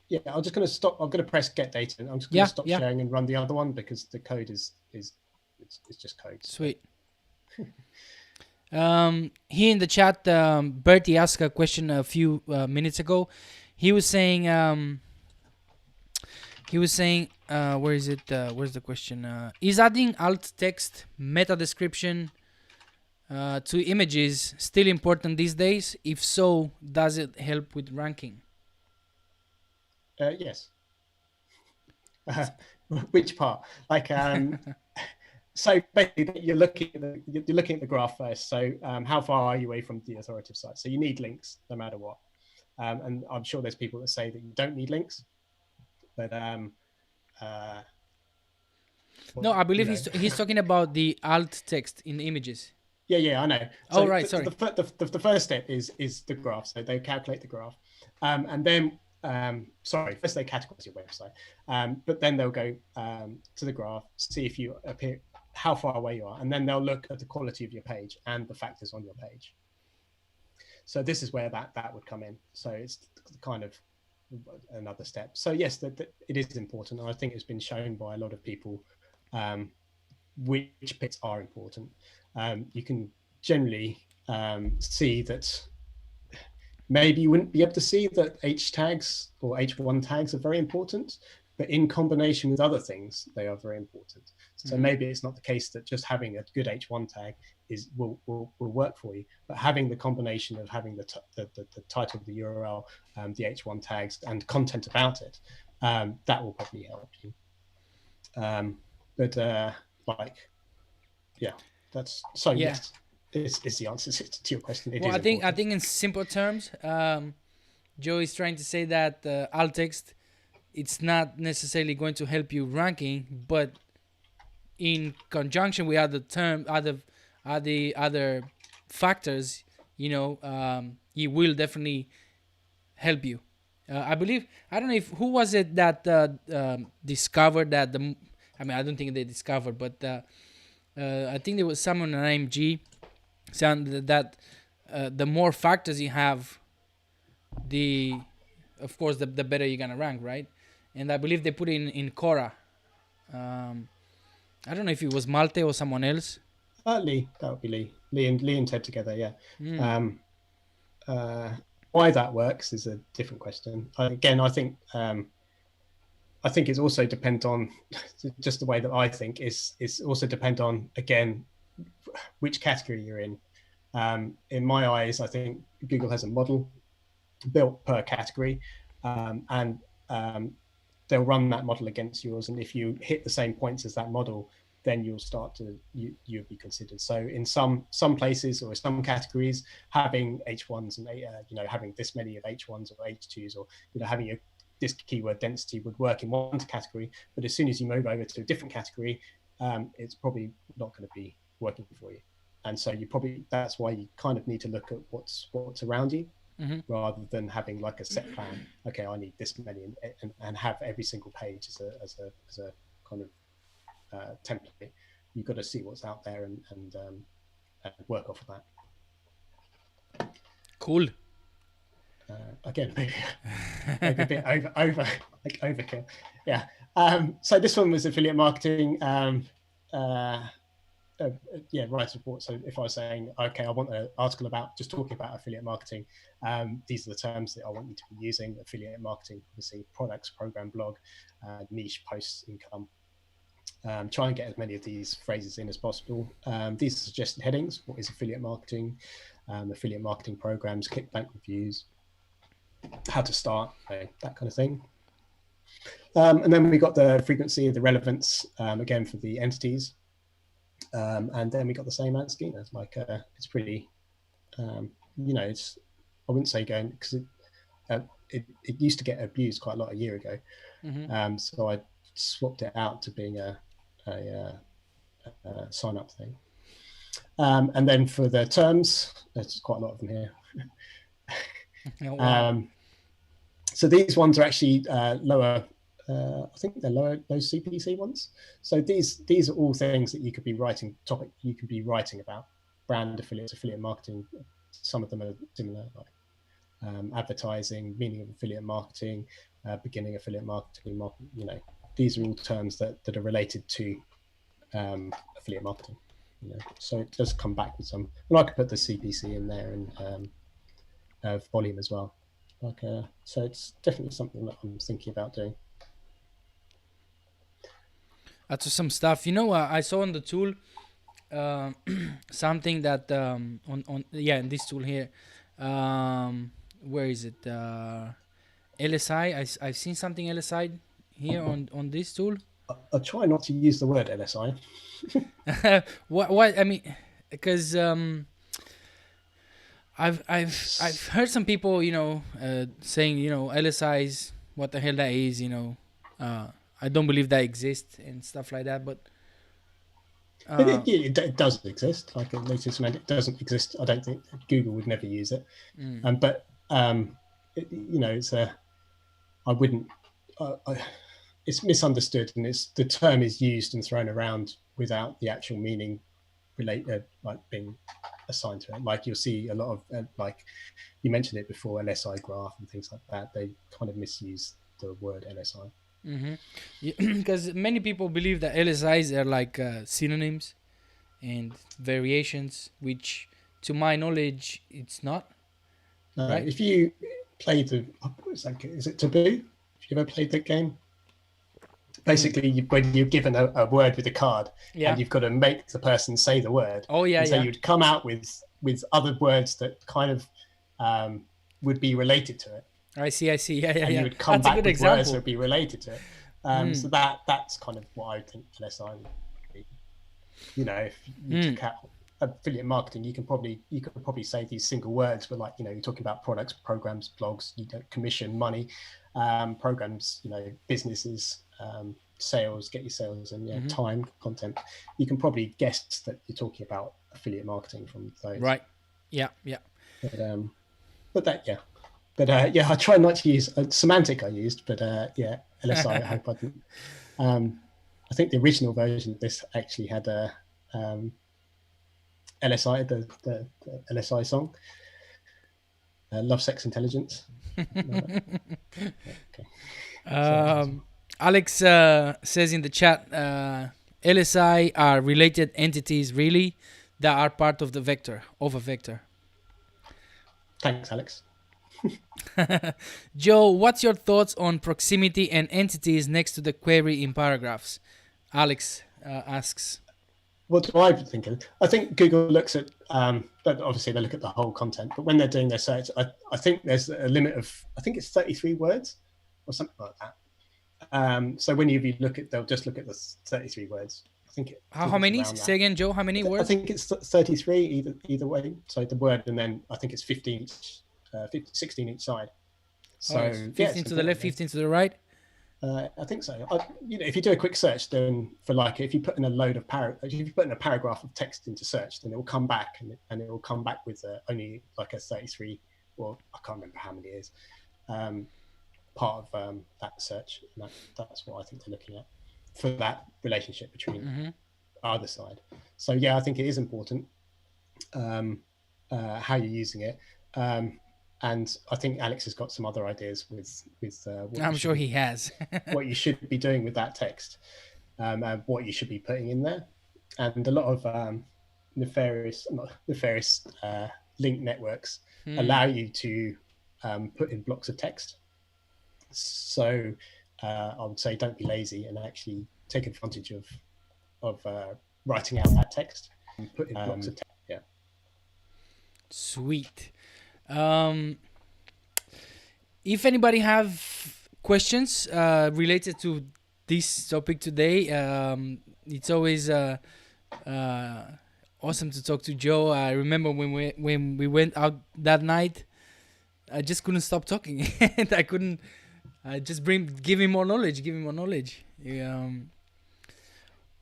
Speaker 2: Yeah, I'm just going to stop. I'm going to press get data. I'm just going to stop sharing and run the other one because the code is just code.
Speaker 1: Sweet. Here in the chat, Bertie asked a question a few minutes ago. He was saying, where is it? Where's the question? Is adding alt text meta description to images still important these days? If so, does it help with ranking?
Speaker 2: Yes. Which part? Like, so basically, you're looking at the graph first. So, how far are you away from the authoritative site? So you need links no matter what. And I'm sure there's people that say that you don't need links, but
Speaker 1: no, I believe he's talking about the alt text in images.
Speaker 2: Yeah, I know. So
Speaker 1: right, sorry.
Speaker 2: The first step is the graph. So they calculate the graph, and then first they categorize your website, but then they'll go to the graph, see if you appear, how far away you are, and then they'll look at the quality of your page and the factors on your page. So this is where that would come in. So it's kind of another step. So yes, that it is important. And I think it's been shown by a lot of people which bits are important. You can generally see that maybe you wouldn't be able to see that H tags or H1 tags are very important, but in combination with other things, they are very important. So maybe it's not the case that just having a good H1 tag will work for you, but having the combination of having the title of the URL, the H1 tags, and content about it, that will probably help you. That's so. Yeah. Yes, is the answer to your question.
Speaker 1: Well, I think in simple terms, Joe is trying to say that alt text, it's not necessarily going to help you ranking, but in conjunction with other factors, it will definitely help you. I believe, I don't know who was it that discovered that I don't think they discovered, but I think there was someone on IMG saying that the more factors you have, of course the better you're gonna rank, right? And I believe they put it in Cora. I don't know if it was Malte or someone else.
Speaker 2: Lee, that would be Lee. Lee and Ted together, yeah. Why that works is a different question. Again, I think it's also depend on just the way that I think is also depend on, again, which category you're in. In my eyes, I think Google has a model built per category, and they'll run that model against yours. And if you hit the same points as that model, then you'll start to you'll be considered. So in some places or some categories, having H1s and having this many of H1s or H2s, or having this keyword density would work in one category, but as soon as you move over to a different category, it's probably not going to be working for you. And so that's why you kind of need to look at what's around you, rather than having like a set plan. Okay, I need this many, and have every single page as a kind of template. You've got to see what's out there and work off of that.
Speaker 1: Cool.
Speaker 2: Again, maybe a bit overkill. Yeah. So this one was affiliate marketing. Write report. So if I was saying, okay, I want an article just talking about affiliate marketing, these are the terms that I want you to be using. Affiliate marketing, obviously, products, program, blog, niche, posts, income. Try and get as many of these phrases in as possible. These are suggested headings. What is affiliate marketing? Affiliate marketing programs, clickbank reviews, how to start, that kind of thing. And then we got the frequency, the relevance, again for the entities. And then we got the same ad schema. Like it's pretty, it's, I wouldn't say going, because it used to get abused quite a lot a year ago. So I swapped it out to being a sign up thing. And then for the terms, there's quite a lot of them here. Oh, wow. So these ones are actually lower. I think they're lower, those CPC ones. So these are all things that you could be writing about. Brand affiliates, affiliate marketing. Some of them are similar, like advertising, meaning of affiliate marketing, beginning affiliate marketing. These are all terms that are related to affiliate marketing. So it does come back with some. And I could put the CPC in there and volume as well. So it's definitely something that I'm thinking about doing.
Speaker 1: That's some stuff. I saw on the tool something that in this tool here, where is it? LSI. I've seen something LSI here on this tool.
Speaker 2: I try not to use the word LSI.
Speaker 1: What I mean, because I've heard some people saying LSIs, what the hell that is, I don't believe that exists and stuff like that, but
Speaker 2: it does exist. Like native semantic doesn't exist. I don't think Google would never use it. But it's I wouldn't. It's misunderstood, and the term is used and thrown around without the actual meaning like being assigned to it. Like you'll see a lot of like you mentioned it before, LSI graph and things like that. They kind of misuse the word LSI.
Speaker 1: Because many people believe that LSIs are like synonyms and variations, which to my knowledge it's not.
Speaker 2: Right? If you play is it Taboo? Have you ever played that game? Basically, when you're given a word with a card, and you've got to make the person say the word.
Speaker 1: Oh yeah,
Speaker 2: so you'd come out with other words that kind of would be related to it.
Speaker 1: I see. Yeah.
Speaker 2: And you would come back with words that would be related to it. So that's kind of what I think LSI would be. If you took out affiliate marketing, you could probably say these single words, but like you're talking about products, programs, blogs, commission, money, programs, businesses, sales, get your sales, and time, content. You can probably guess that you're talking about affiliate marketing from those.
Speaker 1: Right. Yeah.
Speaker 2: But I try not to use semantic. I used, but LSI. I hope I didn't. I think the original version of this actually had a LSI, the LSI song, Love, Sex, Intelligence.
Speaker 1: Okay. Alex says in the chat, LSI are related entities, really, that are part of a vector.
Speaker 2: Thanks, Alex.
Speaker 1: Joe, what's your thoughts on proximity and entities next to the query in paragraphs? Alex asks.
Speaker 2: What do I think of? I think Google looks at, but obviously they look at the whole content, but when they're doing their search, I think there's a limit of, I think it's 33 words or something like that. So when you look at, they'll just look at the 33 words.
Speaker 1: How many? Say again, Joe. How many words?
Speaker 2: I think it's 33 either way. So the word, and then I think it's 15, 16 each side. So
Speaker 1: right. 15 to the left, 15 to the right.
Speaker 2: I think so. If you do a quick search, then if you put in if you put in a paragraph of text into search, then it will come back, and it will come back with only like a 33. Well, I can't remember how many it is. Part of that search, and that's what I think they're looking at for that relationship between either side. So yeah, I think it is important how you're using it. And I think Alex has got some other ideas with
Speaker 1: I'm sure he has.
Speaker 2: what you should be doing with that text, and what you should be putting in there. And a lot of nefarious link networks allow you to put in blocks of text. So I would say don't be lazy and actually take advantage of writing out that text and put in blocks of text. Yeah.
Speaker 1: Sweet. If anybody have questions related to this topic today, it's always awesome to talk to Joe. I remember when we went out that night, I just couldn't stop talking. And I couldn't. I just give him more knowledge.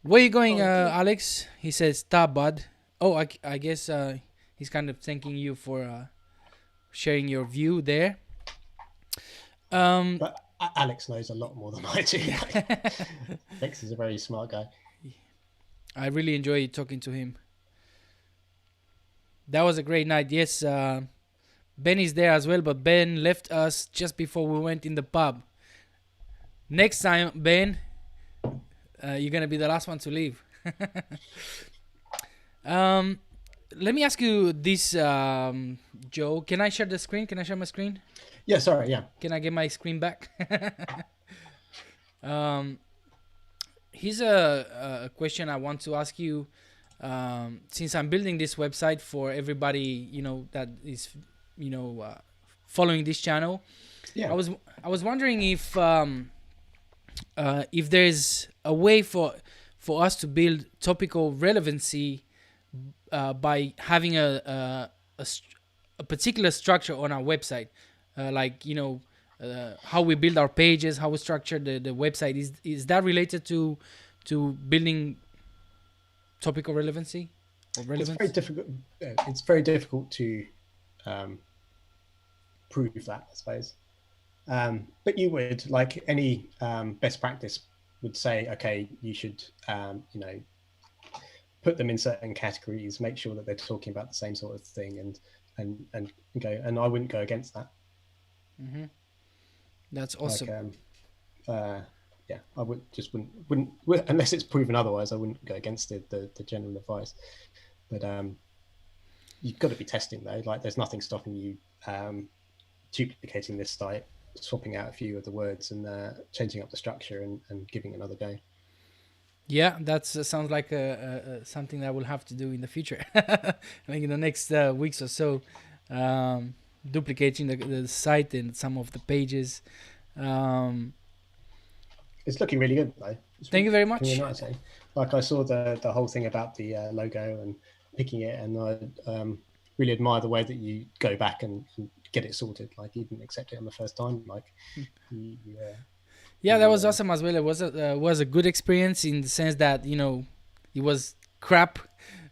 Speaker 1: Where you going, Alex? He says, "Stop, bud." Oh, I guess he's kind of thanking you for sharing your view there.
Speaker 2: But Alex knows a lot more than I do. Alex is a very smart guy.
Speaker 1: I really enjoy talking to him. That was a great night. Yes, Ben is there as well, but Ben left us just before we went in the pub. Next time, Ben, you're gonna be the last one to leave. Let me ask you this, Joe. Can I share the screen? Can I share my screen?
Speaker 2: Yeah, sorry, yeah.
Speaker 1: Can I get my screen back? Here's a question I want to ask you. Since I'm building this website for everybody, that is, following this channel.
Speaker 2: Yeah.
Speaker 1: I was wondering if there's a way for us to build topical relevancy by having a particular structure on our website, how we build our pages, how we structure the website. Is that related to building topical relevancy or relevance?
Speaker 2: It's very difficult to prove that, I suppose. But you would, like any best practice would say, okay, you should put them in certain categories, make sure that they're talking about the same sort of thing, and go. And I wouldn't go against that.
Speaker 1: Mm-hmm. That's awesome.
Speaker 2: Yeah, I wouldn't unless it's proven otherwise. I wouldn't go against the general advice. But you've got to be testing though. Like, there's nothing stopping you duplicating this site, swapping out a few of the words, and changing up the structure and giving it another go.
Speaker 1: Yeah, that sounds like something that I will have to do in the future. Like in the next weeks or so, duplicating the site and some of the pages.
Speaker 2: It's looking really good though.
Speaker 1: Thank you very much.
Speaker 2: Really nice, eh? Like, I saw the whole thing about the logo and picking it, and I really admire the way that you go back and get it sorted. Like, you didn't accept it on the first time. Like,
Speaker 1: yeah, that was awesome as well. It was a good experience in the sense that it was crap,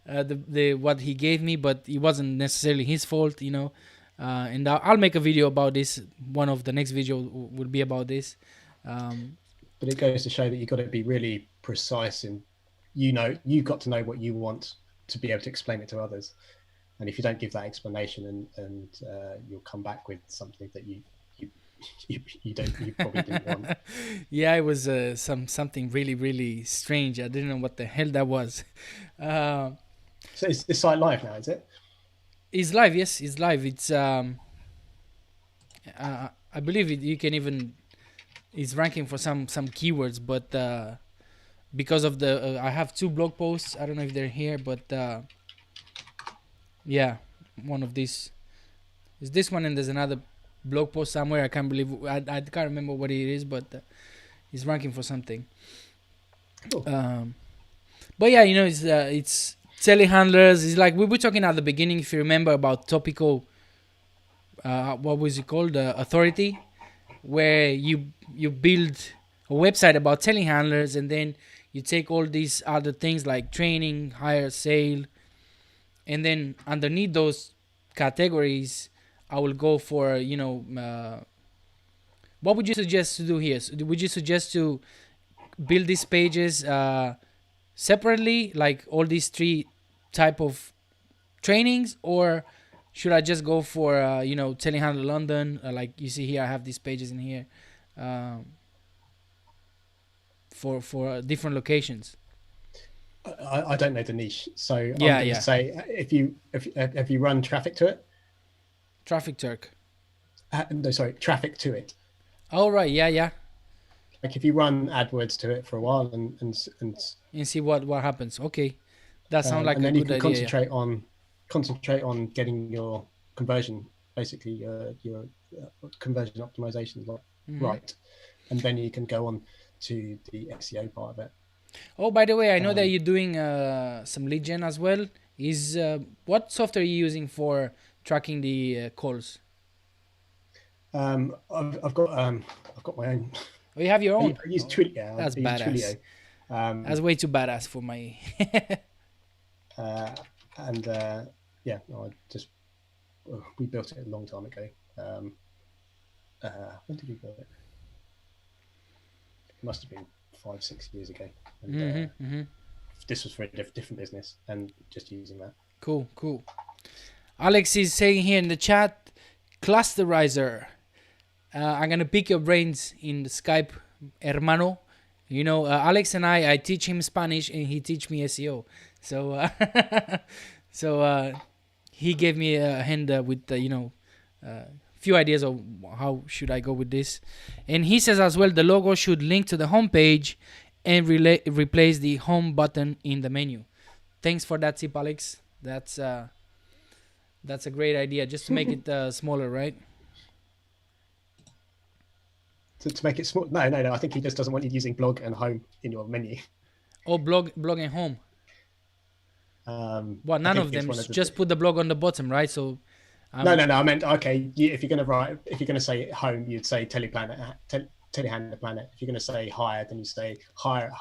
Speaker 1: the what he gave me, but it wasn't necessarily his fault. And I'll make a video about this. One of the next video will be about this.
Speaker 2: But it goes to show that you've got to be really precise, and you've got to know what you want to be able to explain it to others. And if you don't give that explanation, and you'll come back with something that you probably didn't want.
Speaker 1: Yeah, it was something really, really strange. I didn't know what the hell that was.
Speaker 2: So is this site live now? Is it?
Speaker 1: It's live. Yes, it's live. It's I believe you can even. It's ranking for some keywords, but because of the I have 2 blog posts. I don't know if they're here, but yeah, one of these is this one, and there's another blog post somewhere. I can't believe I can't remember what it is, but it's ranking for something.
Speaker 2: Cool.
Speaker 1: But yeah, it's telehandlers. It's like we were talking at the beginning, if you remember, about topical. What was it called? Authority, where you build a website about telehandlers, and then you take all these other things like training, hire, sale, and then underneath those categories, I will go for what would you suggest to do here? So would you suggest to build these pages separately, like all these three type of trainings, or should I just go for telehandler London? Like you see here, I have these pages in here um, for different locations.
Speaker 2: I don't know the niche, so I'm
Speaker 1: Yeah,
Speaker 2: going to
Speaker 1: yeah.
Speaker 2: say if you run traffic to it.
Speaker 1: Traffic Turk.
Speaker 2: No, sorry, traffic to it.
Speaker 1: Oh right, yeah, yeah.
Speaker 2: Like if you run AdWords to it for a while and
Speaker 1: see what happens. Okay, that sounds like
Speaker 2: and
Speaker 1: a
Speaker 2: then you
Speaker 1: good
Speaker 2: can
Speaker 1: idea.
Speaker 2: concentrate on getting your conversion, basically your conversion optimization right, and then you can go on to the SEO part of it.
Speaker 1: Oh, by the way, I know that you're doing some lead gen as well. Is what software are you using for tracking the calls?
Speaker 2: I've got my own.
Speaker 1: Oh, you have your own.
Speaker 2: I use Twilio. Yeah,
Speaker 1: That's
Speaker 2: I use
Speaker 1: badass.
Speaker 2: Twilio.
Speaker 1: That's way too badass for my.
Speaker 2: And yeah, no, we built it a long time ago. When did we build it? It must have been 5-6 years ago. And this was for a different business, and just using that.
Speaker 1: Cool. Alex is saying here in the chat, clusterizer. I'm gonna pick your brains in the Skype, hermano. Alex and I teach him Spanish and he teach me SEO. So, he gave me a hand with few ideas of how should I go with this. And he says as well, the logo should link to the homepage and replace the home button in the menu. Thanks for that tip, Alex. That's a great idea, just to make it smaller, right?
Speaker 2: To make it small. No. I think he just doesn't want you using blog and home in your menu.
Speaker 1: Oh, blog and home. Well, none of them. Just put the blog on the bottom, right? So.
Speaker 2: No. I meant if you're going to say home, you'd say telehandler planet. If you're going to say hire, then you say hire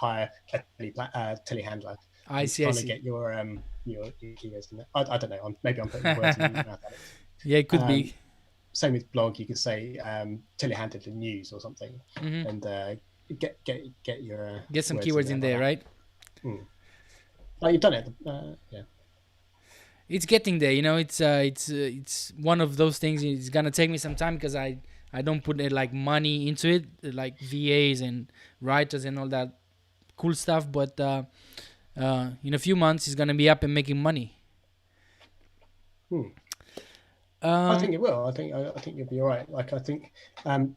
Speaker 2: a telehandler.
Speaker 1: I see.
Speaker 2: Trying to get your keywords in there. I don't know. Maybe I'm putting words in your mouth.
Speaker 1: Yeah, it could be.
Speaker 2: Same with blog. You could say telehandler news or something, and get
Speaker 1: some keywords in there, right?
Speaker 2: Oh, you've done it. Yeah.
Speaker 1: It's getting there, it's one of those things. It's gonna take me some time because I don't put like money into it, like VAs and writers and all that cool stuff, but in a few months it's gonna be up and making money.
Speaker 2: I think it will. I think you'll be all right. Like I think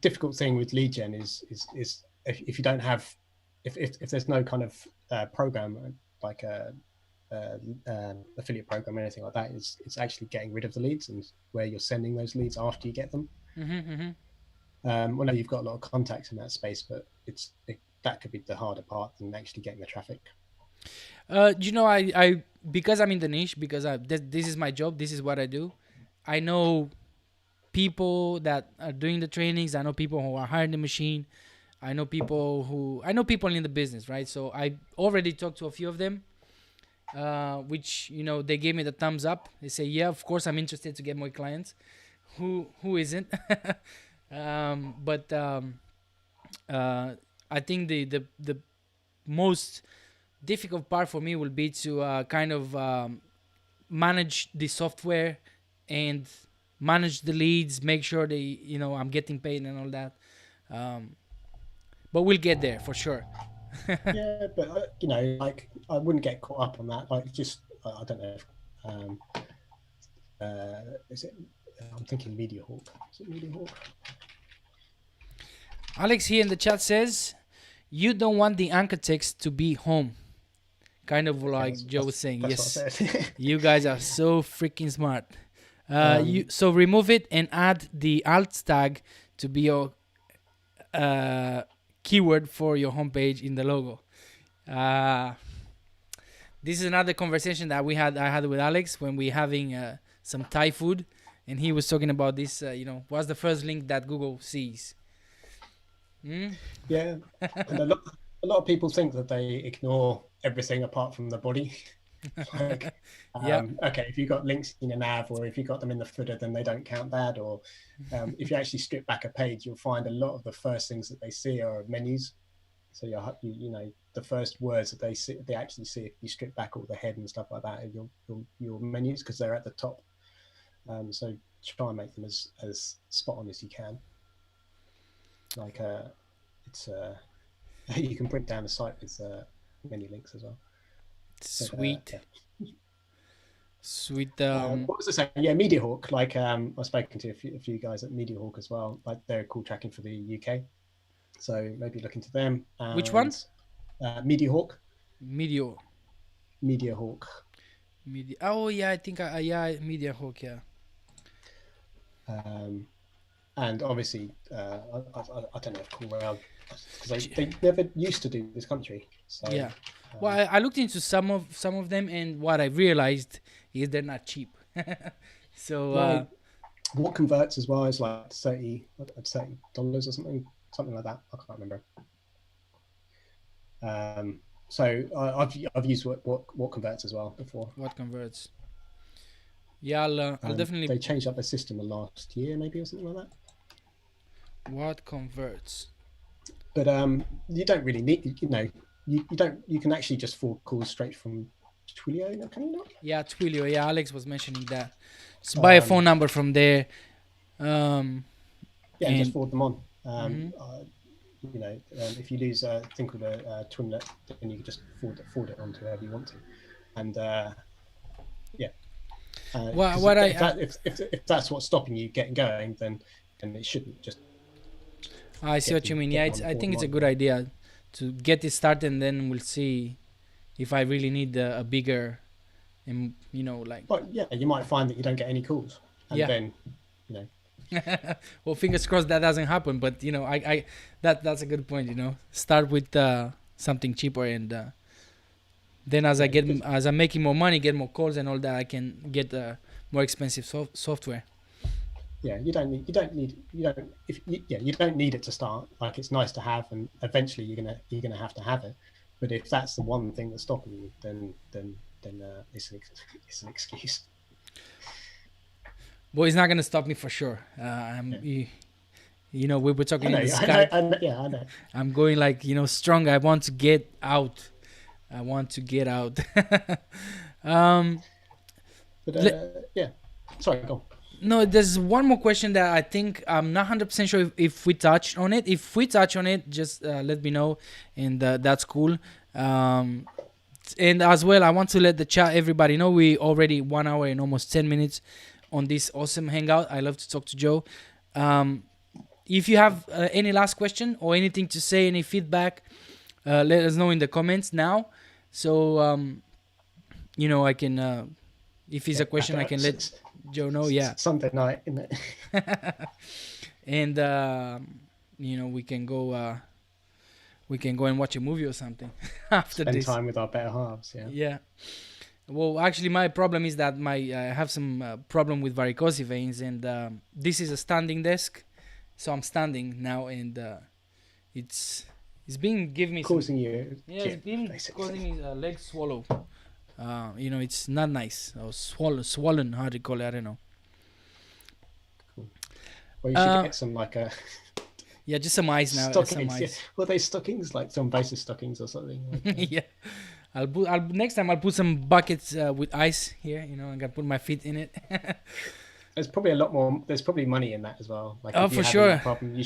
Speaker 2: difficult thing with lead gen is if you don't have if there's no kind of program like a affiliate program or anything like that, it's actually getting rid of the leads and where you're sending those leads after you get them. Well, you've got a lot of contacts in that space, but that could be the harder part than actually getting the traffic.
Speaker 1: I because I'm in the niche, because this is my job, this is what I do. I know people that are doing the trainings. I know people who are hiring the machine. I know people in the business, right? So I already talked to a few of them. Which they gave me the thumbs up. They say, yeah, of course I'm interested to get more clients. Who isn't? But I think the most difficult part for me will be to kind of manage the software and manage the leads, make sure I'm getting paid and all that. But we'll get there for sure.
Speaker 2: Yeah, but like I wouldn't get caught up on that. Like just I don't know. Is it? I'm thinking Media Hawk. Is it Media Hawk?
Speaker 1: Alex here in the chat says, you don't want the anchor text to be home. Kind of like Joe was saying. Yes, you guys are so freaking smart. So remove it and add the alt tag to be your keyword for your homepage in the logo. This is another conversation that I had with Alex when we having some Thai food, and he was talking about this. What's the first link that Google sees?
Speaker 2: Yeah, and a lot of people think that they ignore everything apart from the body. Like,
Speaker 1: Yeah.
Speaker 2: okay, if you've got links in your nav or if you've got them in the footer, then they don't count that. Or if you actually strip back a page, you'll find a lot of the first things that they see are menus. So the first words that they actually see, if you strip back all the head and stuff like that, are your menus, because they're at the top. So try and make them as spot on as you can. Like you can print down a site with menu links as well.
Speaker 1: Sweet. Sweet.
Speaker 2: What was I saying? Yeah, MediaHawk. Like I've spoken to a few guys at MediaHawk as well. Like they're call tracking for the UK. So maybe look into them.
Speaker 1: Which one?
Speaker 2: MediaHawk.
Speaker 1: MediaHawk. Oh yeah, I think MediaHawk. Yeah.
Speaker 2: And obviously, I don't know if Corel, because they never used to do this country. So,
Speaker 1: yeah. Well, I looked into some of them, and what I realized is they're not cheap. So
Speaker 2: what converts as well is like $30 or something like that. I can't remember. So I've used what converts as well before.
Speaker 1: What converts? Yeah, I'll definitely.
Speaker 2: They changed up the system the last year, maybe, or something like that.
Speaker 1: What converts?
Speaker 2: But you don't really need, you can actually just forward calls straight from Twilio, can you not?
Speaker 1: Yeah, Twilio. Yeah, Alex was mentioning that. Just buy a phone number from there.
Speaker 2: And just forward them on. If you lose a thing called a Twinlet, then you can just forward it on to whoever you want to. And if that's what's stopping you getting going, then it shouldn't just.
Speaker 1: I see what you mean. Yeah, I think it's a good idea to get it started, and then we'll see if I really need a bigger, like.
Speaker 2: But yeah, you might find that you don't get any calls, and then,
Speaker 1: Well, fingers crossed that doesn't happen. But that's a good point. Start with something cheaper, and then as I'm making more money, get more calls and all that, I can get more expensive software.
Speaker 2: Yeah, you don't need it to start. Like, it's nice to have, and eventually you're gonna have to have it. But if that's the one thing that's stopping you, then it's an excuse.
Speaker 1: Well, it's not gonna stop me for sure. We were talking in the Skype.
Speaker 2: I know.
Speaker 1: I'm going strong. I want to get out.
Speaker 2: Sorry, go on.
Speaker 1: No, there's one more question that I think I'm not 100% sure if we touched on it. If we touch on it, just let me know, and that's cool. And as well, I want to let the chat everybody know we already 1 hour and almost 10 minutes on this awesome hangout. I love to talk to Joe. If you have any last question or anything to say, any feedback, let us know in the comments now. So I can, if it's a question, I can let Joe know. Yeah,
Speaker 2: Sunday night, isn't it?
Speaker 1: And we can go and watch a movie or something after
Speaker 2: Spend
Speaker 1: this.
Speaker 2: time with our better halves.
Speaker 1: Yeah. Well, actually, my problem is that I have some problem with varicose veins, and this is a standing desk, so I'm standing now, and it's been giving me
Speaker 2: causing you.
Speaker 1: Yeah, it's been causing me a leg swallow. It's not nice. Or swollen. How do you call it? I don't know.
Speaker 2: Cool. Well, you should get some
Speaker 1: yeah, just some ice now.
Speaker 2: Stockings. Yeah. Well, they stockings, like some basic stockings or something.
Speaker 1: Yeah. Next time I'll put some buckets with ice here. I'm gonna put my feet in it.
Speaker 2: There's probably a lot more. There's probably money in that as well. Like,
Speaker 1: oh,
Speaker 2: if you
Speaker 1: for
Speaker 2: have
Speaker 1: sure.
Speaker 2: that problem, you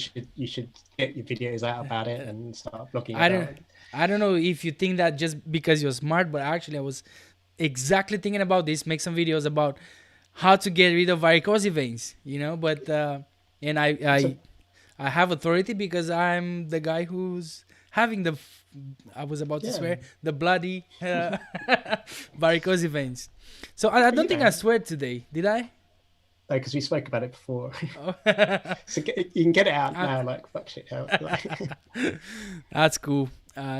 Speaker 2: should get your videos out about it and start blogging.
Speaker 1: I don't know if you think that just because you're smart, but actually I was exactly thinking about this. Make some videos about how to get rid of varicose veins. But and I have authority because I'm the guy who's having I was about to swear, the bloody varicose veins. So I don't think I swear today, did I?
Speaker 2: No, because we spoke about it before. So you can get it out now, like, fuck shit out.
Speaker 1: That's cool.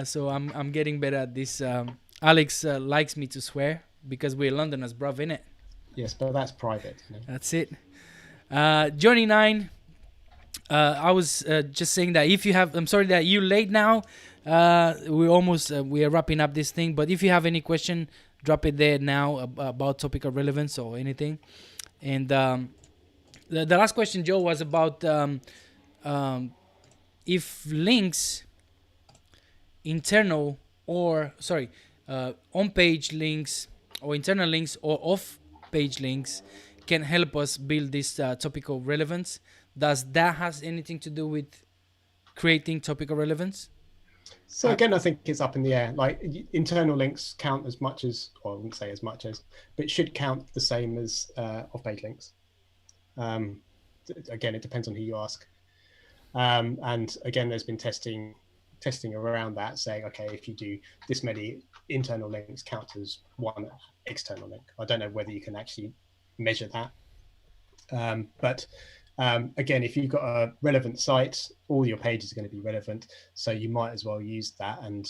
Speaker 1: So I'm getting better at this Alex likes me to swear because we're Londoners, bruv, innit?
Speaker 2: Yes, but that's private.
Speaker 1: That's it. Johnny9, I was just saying that if you have, I'm sorry that you're late now. We are wrapping up this thing. But if you have any question, drop it there now about topical relevance or anything. And the last question, Joe, was about if links, internal or on-page links or internal links or off-page links can help us build this topical relevance. Does that has anything to do with creating topical relevance?
Speaker 2: So again, I think it's up in the air. Like internal links count as much as, or I wouldn't say as much as, but should count the same as off-page links. Again, it depends on who you ask. And again, there's been testing around that, saying, okay, if you do this many internal links, count as one external link. I don't know whether you can actually measure that. But again, if you've got a relevant site, all your pages are going to be relevant. So you might as well use that and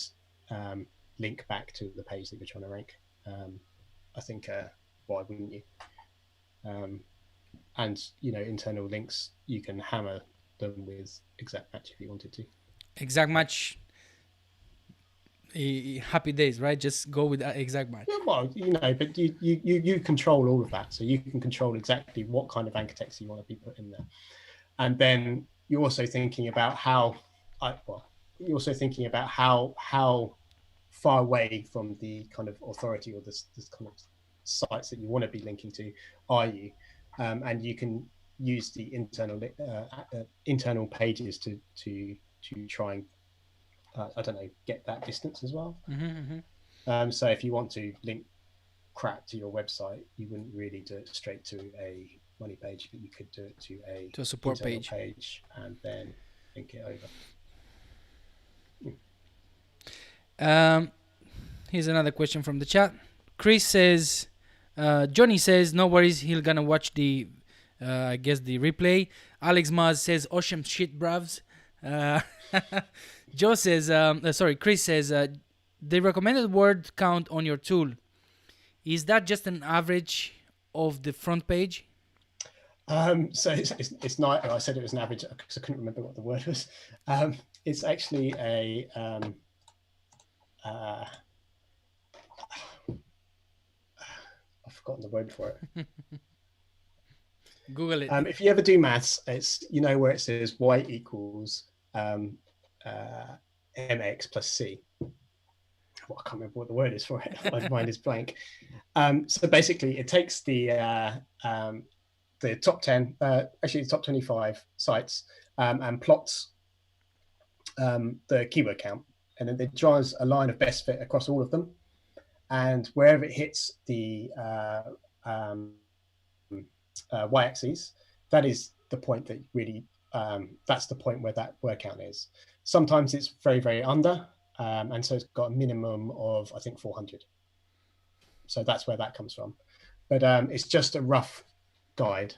Speaker 2: link back to the page that you're trying to rank. I think, why wouldn't you? And, internal links, you can hammer them with exact match if you wanted to.
Speaker 1: Exact match. Happy days, right? Just go with that exact match.
Speaker 2: Well, but you control all of that, so you can control exactly what kind of anchor text you want to be put in there, and then you're also thinking about how far away from the kind of authority or this kind of sites that you want to be linking to are you, and you can use the internal pages to try and get that distance as well. So if you want to link crap to your website, you wouldn't really do it straight to a money page, but you could do it to a
Speaker 1: support page
Speaker 2: and then link it
Speaker 1: over. Here's another question from the chat. Chris says, Johnny says, no worries, he'll gonna watch the I guess the replay. Alex Mars says, awesome shit, bruvs. Joe says, Chris says, the recommended word count on your tool, is that just an average of the front page?
Speaker 2: So it's not. I said it was an average because I couldn't remember what the word was. It's actually a. I've forgotten the word for it.
Speaker 1: Google it.
Speaker 2: If you ever do maths, it's where it says y equals mx plus c. Well, I can't remember what the word is for it. My mind is blank. So basically, it takes the top 10, actually the top 25 sites, and plots the keyword count, and then it draws a line of best fit across all of them. And wherever it hits the y-axis, that is the point that really, that's the point where that word count is. Sometimes it's very, very under, and so it's got a minimum of, I think, 400. So that's where that comes from. But it's just a rough guide.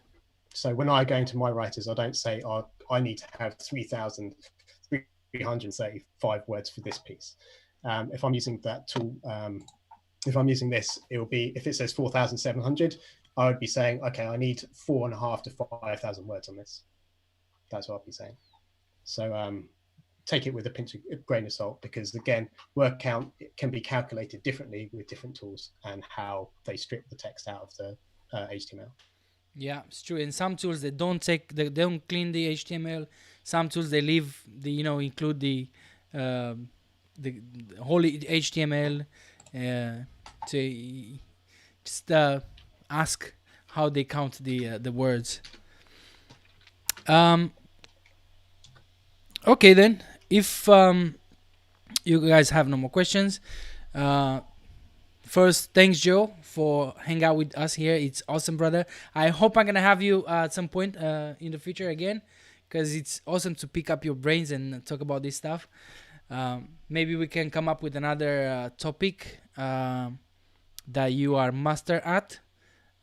Speaker 2: So when I go into my writers, I don't say, oh, I need to have 3,335 words for this piece. If I'm using that tool, if I'm using this, it will be, if it says 4,700, I would be saying, okay, I need 4,500 to 5,000 words on this. That's what I'll be saying. So take it with a grain of salt, because again, word count can be calculated differently with different tools and how they strip the text out of the HTML.
Speaker 1: Yeah, it's true. In some tools they don't clean the HTML. Some tools they leave the include the whole HTML. To just ask how they count the words. Okay then, if you guys have no more questions, first, thanks Joe for hanging out with us here. It's awesome, brother. I hope I'm gonna have you at some point in the future again, because it's awesome to pick up your brains and talk about this stuff. Maybe we can come up with another topic that you are master at.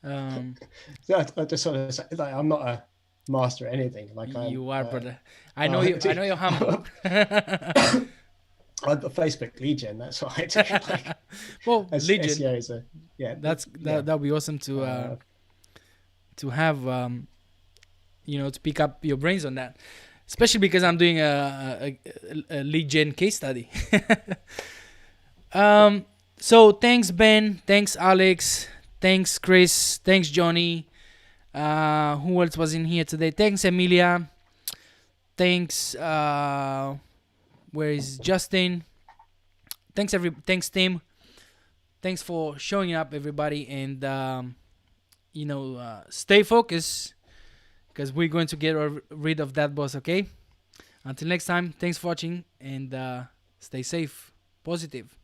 Speaker 2: I just want to say, like, I'm not a master at anything. Like
Speaker 1: you are, brother. I know you. I know you're humble.
Speaker 2: Facebook lead gen. That's what I do. Like,
Speaker 1: Well, lead gen.
Speaker 2: SEO is
Speaker 1: That'd be awesome to have to pick up your brains on that, especially because I'm doing a lead gen case study. So thanks Ben, thanks Alex, thanks Chris, thanks Johnny. Who else was in here today? Thanks Emilia. Thanks. Where is Justin? Thanks Tim. Thanks for showing up, everybody, and stay focused because we're going to get rid of that boss. Okay. Until next time. Thanks for watching and stay safe, positive.